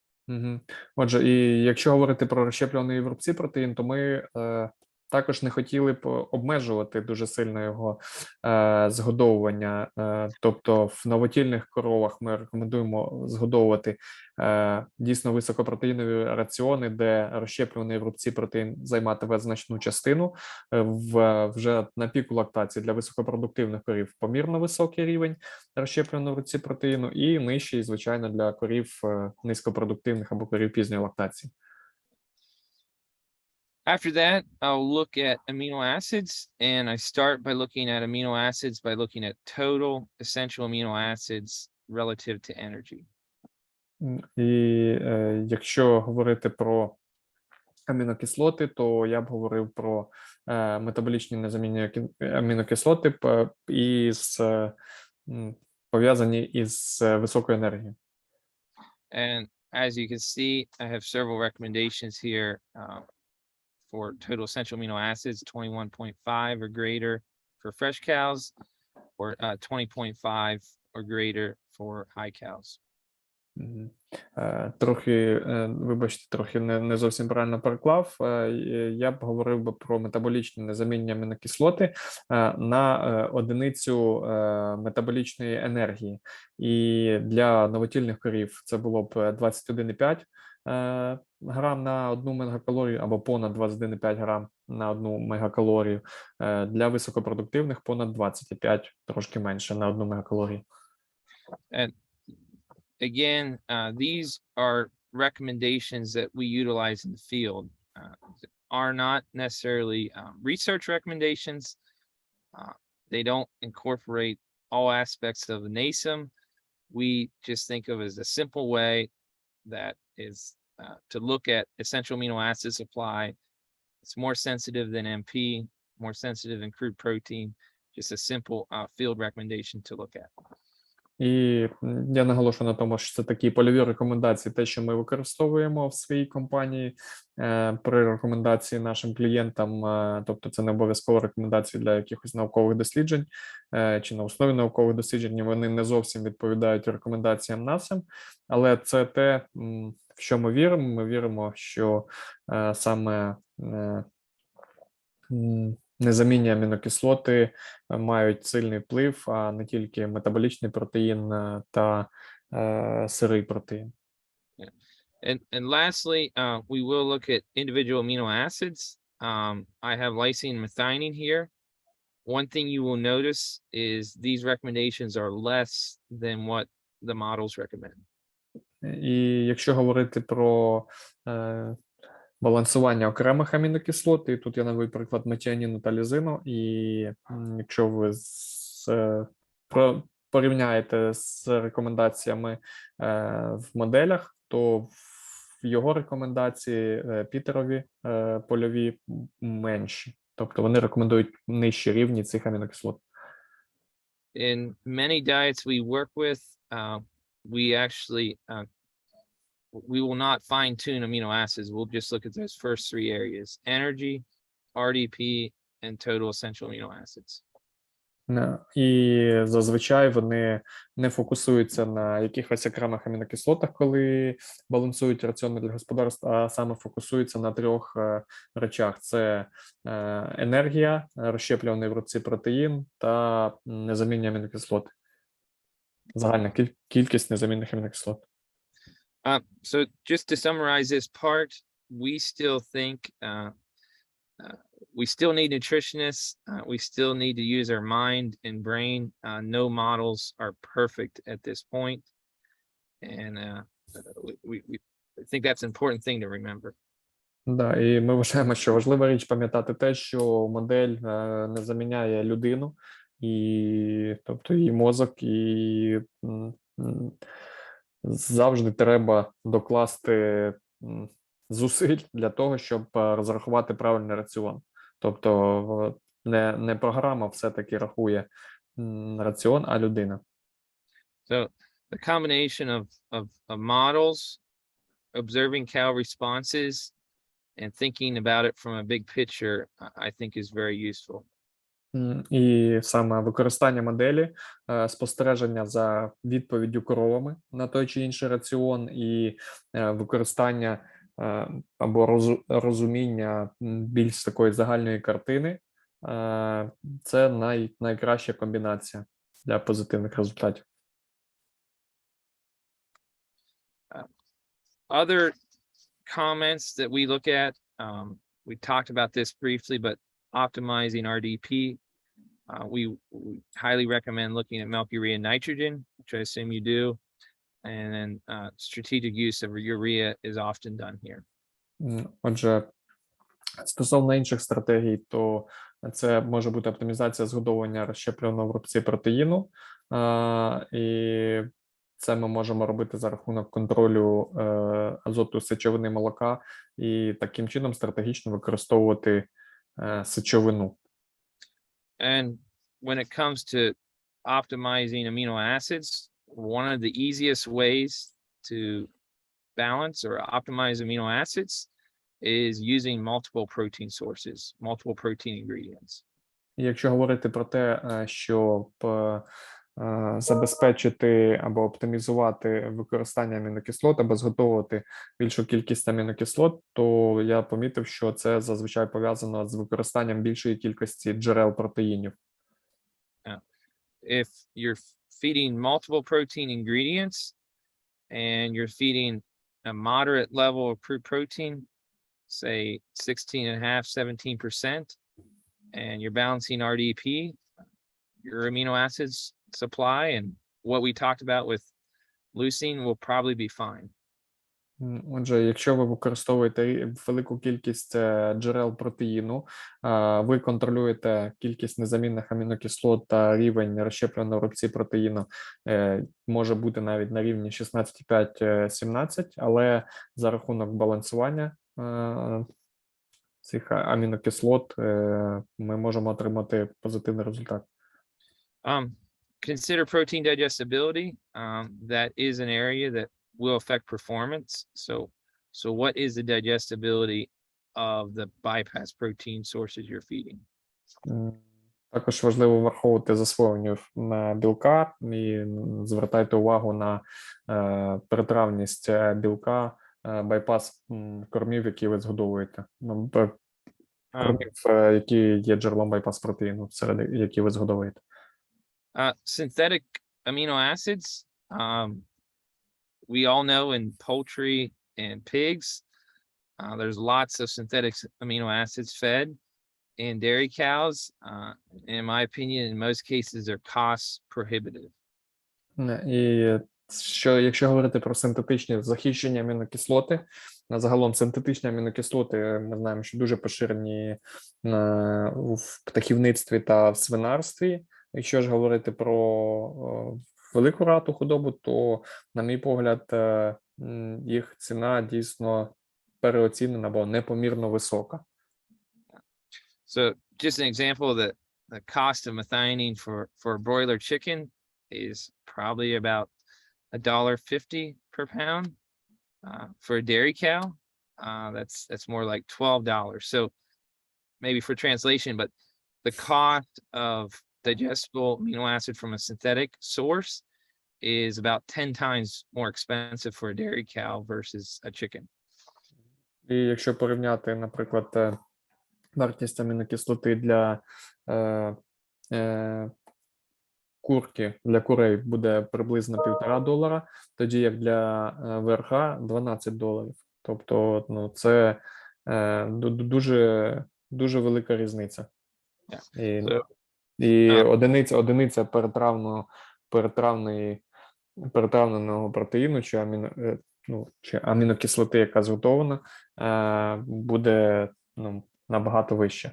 Отже, і якщо говорити про розщеплюваний в рубці протеїн, то ми також не хотіли б обмежувати дуже сильно його згодовування. Тобто в новотільних коровах ми рекомендуємо згодовувати дійсно високопротеїнові раціони, де розщеплюваний в рубці протеїн займатиме значну частину. Вже на піку лактації для високопродуктивних корів помірно високий рівень розщеплюваного в рубці протеїну і нижчий, звичайно, для корів низькопродуктивних або корів пізньої лактації. After that, I'll look at amino acids, and I start by looking at amino acids by looking at total essential amino acids relative to energy. І якщо говорити про амінокислоти, то я б говорив про метаболічні незамінні амінокислоти пов'язані із високою енергією. And as you can see, I have several recommendations here for total essential amino acids, 21.5 or greater for fresh cows, or 20.5 or greater for high cows. Трохи не зовсім правильно переклав. Я б говорив би про метаболічні незамінні амінокислоти на одиницю метаболічної енергії. І для новотільних корів це було б 21,5 грам на 1 мегакалорію або понад 21,5 грам на 1 мегакалорію. Для високопродуктивних понад 25, трошки менше на 1 мегакалорію. Again, these are recommendations that we utilize in the field, are not necessarily research recommendations. They don't incorporate all aspects of the NASEM. We just think of it as a simple way that is to look at essential amino acid supply. It's more sensitive than MP, more sensitive than crude protein, just a simple field recommendation to look at. І я наголошую на тому, що це такі польові рекомендації, те, що ми використовуємо в своїй компанії при рекомендації нашим клієнтам, тобто це не обов'язково рекомендації для якихось наукових досліджень чи на основі наукових досліджень, вони не зовсім відповідають рекомендаціям NASEM, але це те, в що ми віримо. Ми віримо, що саме незамінні амінокислоти мають сильний вплив, а не тільки метаболічний протеїн та сирий протеїн. And lastly, we will look at individual amino acids. I have lysine and methionine here. One thing you will notice is these recommendations are less than what the models recommend. І якщо говорити про балансування окремих амінокислот, і тут я навів приклад метіоніну та лізину, і якщо ви порівняєте з рекомендаціями в моделях, то в його рекомендації Пітерові польові менші, тобто вони рекомендують нижчі рівні цих амінокислот. In many diets we work with, we actually we will not fine-tune amino acids. We'll just look at those first three areas: energy, RDP, and total essential amino acids. І зазвичай вони не фокусуються на якихось окремих амінокислотах, коли балансують раціони для господарств, а саме фокусуються на трьох речах: це енергія, розщеплюваний в рубці протеїн та незамінні амінокислоти. Загальна кількість незамінних амінокислот. So just to summarize this part, we still think we still need nutritionists. We still need to use our mind and brain. No models are perfect at this point. And we I think that's an important thing to remember. Да, і ми вважаємо, що важлива річ пам'ятати те, що модель не заміняє людину, і тобто її мозок, і завжди треба докласти зусиль для того, щоб розрахувати правильний раціон. Тобто не програма все-таки рахує раціон, а людина. So the combination of models, observing cow responses, and thinking about it from a big picture, I think is very useful. І саме використання моделі, спостереження за відповіддю коровами на той чи інший раціон, і використання або розуміння більш такої загальної картини – це найкраща комбінація для позитивних результатів. Other comments that we look at, we talked about this briefly, but optimizing RDP, we highly recommend looking at milk urea nitrogen, which I assume you do, and then strategic use of urea is often done here. Отже, стосовно інших стратегій, то це може бути оптимізація згодовування розщепленого в рубці протеїну, і це ми можемо робити за рахунок контролю азоту сечовини молока і таким чином стратегічно використовувати сечовину. And when it comes to optimizing amino acids, one of the easiest ways to balance or optimize amino acids is using multiple protein sources, multiple protein ingredients. І якщо говорити про те, щоб забезпечити або оптимізувати використання амінокислот або зготовувати більшу кількість амінокислот, то я помітив, що це зазвичай пов'язано з використанням більшої кількості джерел протеїнів. If you're feeding multiple protein ingredients and you're feeding a moderate level of crude protein, say 16.5–17%, and you're balancing RDP, your amino acids supply and what we talked about with leucine will probably be fine. Отже, якщо ви використовуєте велику кількість джерел протеїну, ви контролюєте кількість незамінних амінокислот та рівень розщепленого в рубці протеїну може бути навіть на рівні 16,5–17, але за рахунок балансування цих амінокислот ми можемо отримати позитивний результат. Consider protein digestibility. That is an area that will affect performance. So what is the digestibility of the bypass protein sources you're feeding? Також важливо враховувати засвоєння білка і звертайте увагу на перетравність білка, байпас кормів, які ви згодовуєте. Кормів, які є джерелом байпас протеїну, серед які ви згодовуєте. Synthetic amino acids, we all know in poultry and pigs, there's lots of synthetic amino acids fed. In dairy cows, in my opinion, in most cases, they're cost prohibitive. І якщо говорити про синтетичні захищені амінокислоти, загалом синтетичні амінокислоти, ми знаємо, що дуже поширені в птахівництві та в свинарстві. Якщо ж говорити про велику рату худобу, то, на мій погляд, їх ціна дійсно переоцінена або непомірно висока. So just an example, the cost of methionine for a broiler chicken is probably about $1.50 per pound. For a dairy cow, that's more like $12. So maybe for translation, but the cost of digestible amino acid from a synthetic source is about 10 times more expensive for a dairy cow versus a chicken. І якщо порівняти, наприклад, вартість амінокислоти для курки, для курей буде приблизно $1,5, тоді як для ВРХ $12. Тобто, це дуже велика різниця. І одиниця перетравненого протеїну чи чи амінокислоти, яка зготована, буде набагато вище.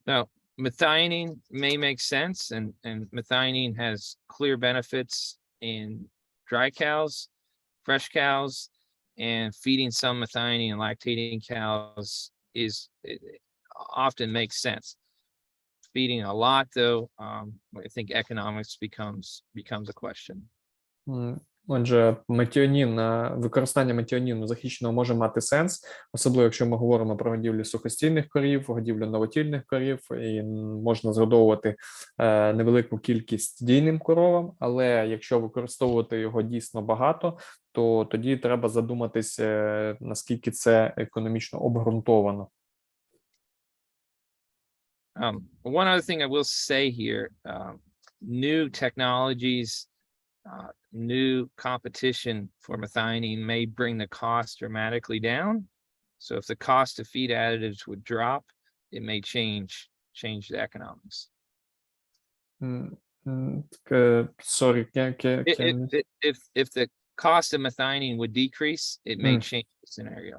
Now, methionine may make sense, and methionine has clear benefits in dry cows, fresh cows, and feeding some methionine and lactating cows it often makes sense. Feeding a lot, though, I think economics becomes a question. Отже, використання метіоніну захищеного може мати сенс, особливо якщо ми говоримо про годівлю сухостійних корів, годівлю новотільних корів, і можна згодовувати невелику кількість дійним коровам, але якщо використовувати його дійсно багато, то тоді треба задуматись, наскільки це економічно обґрунтовано. One other thing I will say here, new technologies, new competition for methionine may bring the cost dramatically down. So if the cost of feed additives would drop, it may change the economics. Sorry, If the cost of methionine would decrease, it may change the scenario.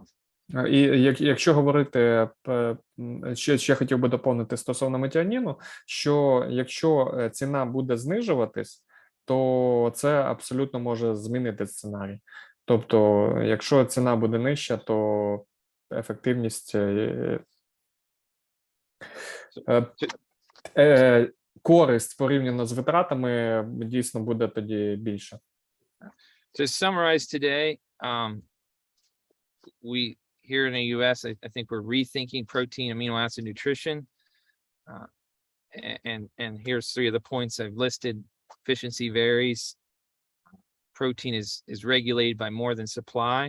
І якщо говорити, ще хотів би доповнити стосовно метіоніну, що якщо ціна буде знижуватись, то це абсолютно може змінити сценарій. Тобто, якщо ціна буде нижча, то ефективність, користь порівняно з витратами дійсно буде тоді більше. To summarize today, we here in the US, I think we're rethinking protein amino acid nutrition. And here's 3 of the points I've listed. Efficiency varies. Protein is regulated by more than supply,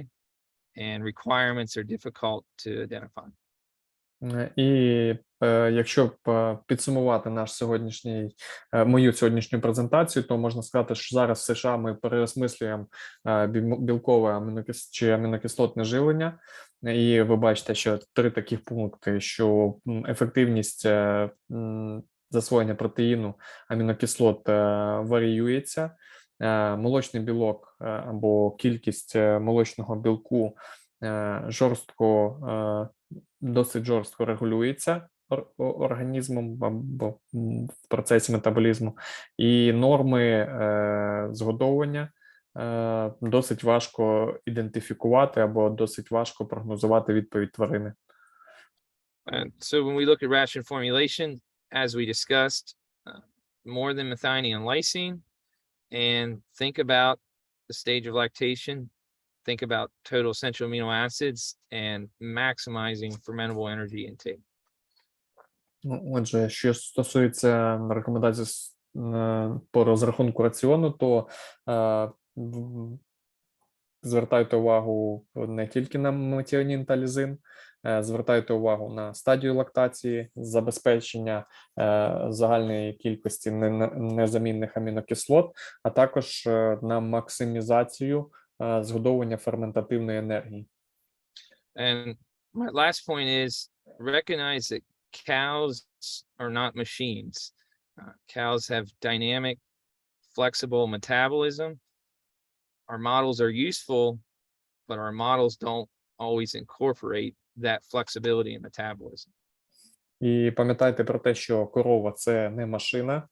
and requirements are difficult to identify. І якщо підсумувати мою сьогоднішню презентацію, то можна сказати, що зараз в США ми переосмислюємо білкове чи амінокислотне живлення. І ви бачите, що 3 таких пункти, що ефективність засвоєння протеїну, амінокислот варіюється, молочний білок або кількість молочного білку досить жорстко регулюється організмом або в процесі метаболізму, і норми згодовування досить важко ідентифікувати або досить важко прогнозувати відповідь тварини. So when we look at ration formulation, as we discussed, more than methionine and lysine, and think about the stage of lactation, think about total essential amino acids, and maximizing fermentable energy intake. Отже, що стосується рекомендацій по розрахунку раціону, то звертайте увагу не тільки на метіонін та лізин, звертайте увагу на стадію лактації, забезпечення загальної кількості незамінних амінокислот, а також на максимізацію згодовування ферментативної енергії. And my last point is recognize that cows are not machines. Cows have dynamic, flexible metabolism. Our models are useful, but our models don't always incorporate that flexibility and metabolism. І пам'ятайте про те, що корова – це не машина,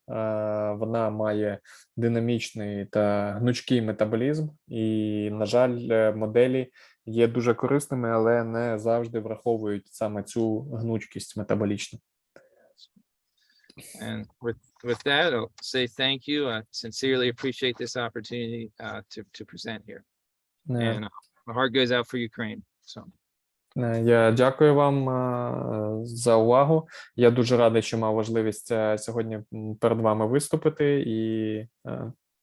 вона має динамічний та гнучкий метаболізм, і, на жаль, моделі є дуже корисними, але не завжди враховують саме цю гнучкість метаболічну. And with that, I'll say thank you. I sincerely appreciate this opportunity to present here. And my heart goes out for Ukraine. So. Я дякую вам за увагу. Я дуже радий, що мав можливість сьогодні перед вами виступити, і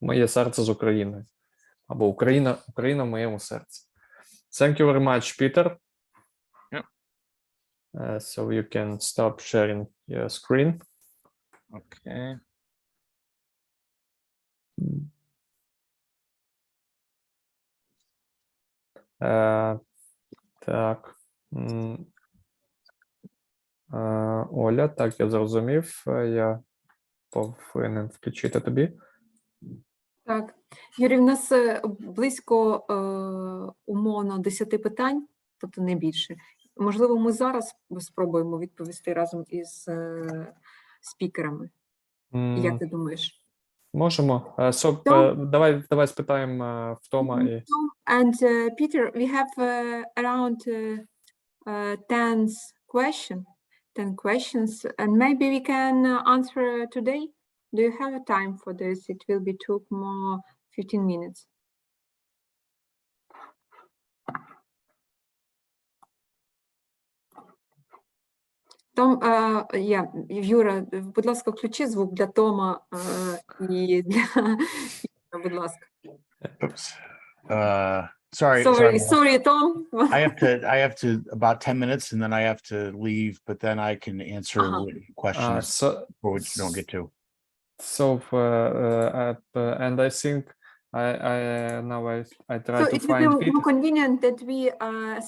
моє серце з Україною. Або Україна в моєму серці. Thank you very much, Peter. Yeah. So you can stop sharing your screen. Okay. Так. Оля, так, я зрозумів. Я повинен включити тобі. Так, Юрій, в нас близько умовно 10 питань, тобто не більше. Можливо, ми зараз спробуємо відповісти разом із спікерами. Як ти думаєш? Можемо. Давай спитаємо в Тома і... And Peter, we have around 10 questions, and maybe we can answer today. Do you have a time for this? It will be took more 15 minutes. Том, Юра, будь ласка, включи звук для Тома і для... Будь ласка. Oops. Sorry, Tom. I have to about 10 minutes and then I have to leave, but then I can answer questions for which you don't get to. So, and I think I try to It find will be Peter. more convenient that we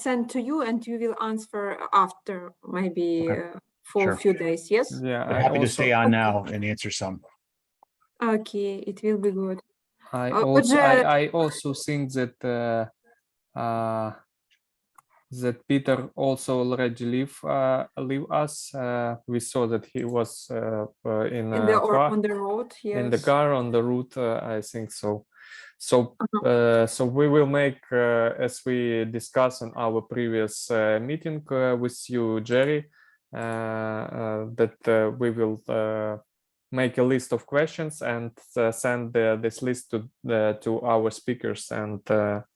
send to you and you will answer after maybe for a few days, yes? Yeah, I'm happy to stay on now and answer some. Okay, it will be good. I also think that that Peter also already leave us. We saw that he was On the road, yes. in the car on the route. I think so. So we will make, as we discussed in our previous meeting with you, Jerry, that we will make a list of questions and send this list to our speakers and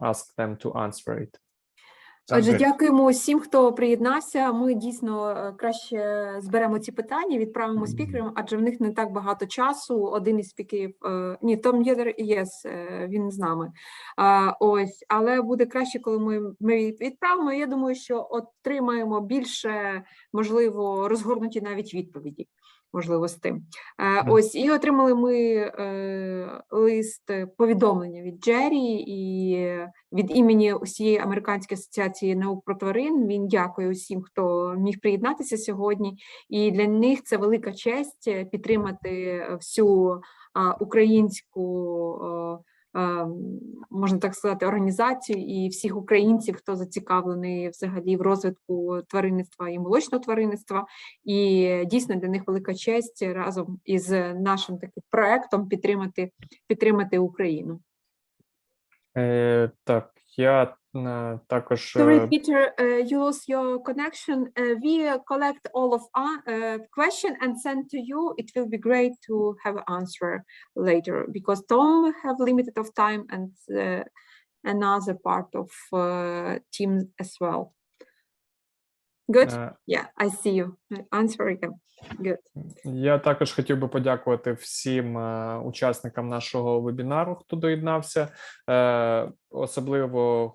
ask them to answer it. Отже, дякуємо усім, хто приєднався. Ми дійсно краще зберемо ці питання, відправимо спікерам, адже в них не так багато часу. Один із спікерів, Том Йодер, він з нами. Ось, але буде краще, коли ми відправимо. Я думаю, що отримаємо більше, можливо, розгорнуті навіть відповіді. Можливо, з тим. Ось, і отримали ми лист повідомлення від Джері і від імені усієї Американської асоціації наук про тварин. Він дякує усім, хто міг приєднатися сьогодні. І для них це велика честь підтримати всю українську, можна так сказати, організацію і всіх українців, хто зацікавлений взагалі в розвитку тваринництва і молочного тваринництва. І дійсно для них велика честь разом із нашим таким проектом підтримати Україну. Так, я також... Sorry, Peter, you lost your connection. We collect all of our question and send to you. It will be great to have an answer later because Tom have limited of time and another part of team as well. Good? Yeah, I see you. Answer again. Good. Я також хотів би подякувати всім учасникам нашого вебінару, хто доєднався. Особливо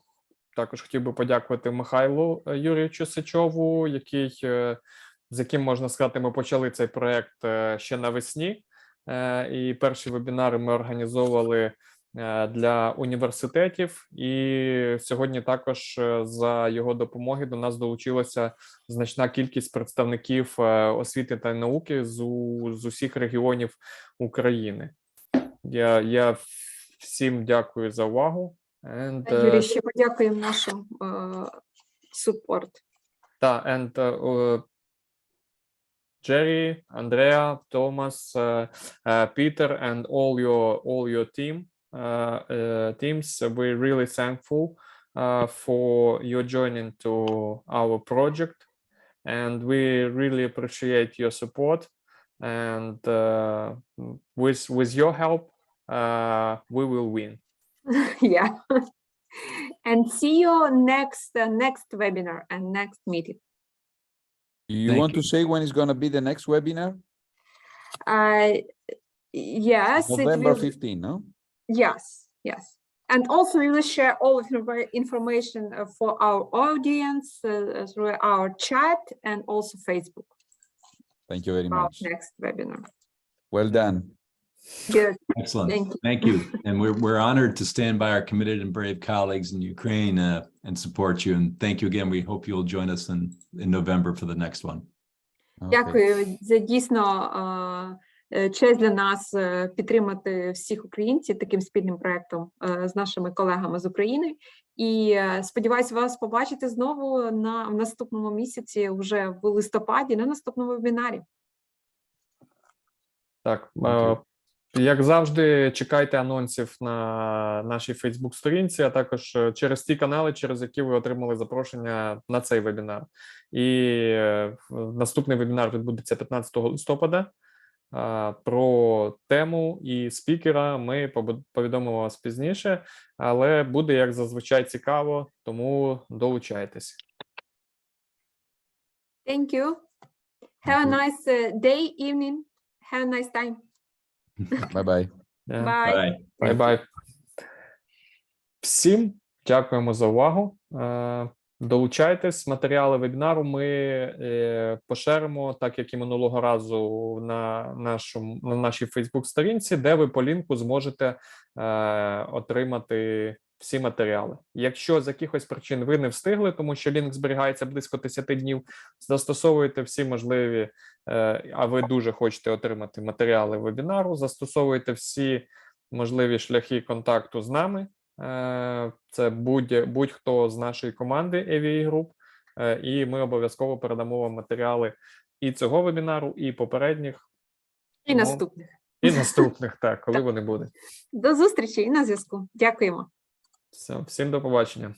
також хотів би подякувати Михайлу Юрійовичу Сичову, з яким, можна сказати, ми почали цей проєкт ще навесні. І перші вебінари ми організовували для університетів, і сьогодні також за його допомоги до нас долучилася значна кількість представників освіти та науки з усіх регіонів України. Я всім дякую за увагу. Юрій, ще подякуємо нашим support. Так, Jerry, Andrea, Thomas, Peter, and all your teams. We're really thankful for your joining to our project, and we really appreciate your support. And with your help, we will win. Yeah. And see you next webinar and next meeting. You want to say when is going to be the next webinar? Yes. November 15, no? Yes. And also we will share all of the information for our audience through our chat and also Facebook. Thank you very much. Next webinar. Well done. Good. Excellent. Thank you. And we're honored to stand by our committed and brave colleagues in Ukraine and support you. And thank you again. We hope you'll join us in November for the next one. Дякую. Це дійсно честь для нас підтримати всіх українців таким спільним проєктом з нашими колегами з України. І сподіваюся вас побачити знову в наступному місяці, вже в листопаді, на наступному вебінарі. Так, як завжди, чекайте анонсів на нашій Фейсбук-сторінці, а також через ті канали, через які ви отримали запрошення на цей вебінар. І наступний вебінар відбудеться 15 листопада. Про тему і спікера ми повідомимо вас пізніше, але буде, як зазвичай, цікаво, тому долучайтесь. Thank you. Have a nice day, evening. Have a nice time. Bye-bye. Bye. Bye-bye. Всім дякуємо за увагу. Долучайтесь, матеріали вебінару ми поширимо, так як і минулого разу, на нашій Фейсбук-сторінці, де ви по лінку зможете отримати всі матеріали. Якщо з якихось причин ви не встигли, тому що лінк зберігається близько 10 днів, застосовуйте всі можливі, а ви дуже хочете отримати матеріали вебінару, застосовуйте всі можливі шляхи контакту з нами. Це будь-хто з нашої команди AVA Group, і ми обов'язково передамо вам матеріали і цього вебінару, і попередніх. І наступних. І наступних, так, коли вони будуть. До зустрічі і на зв'язку. Дякуємо. Все, всім до побачення.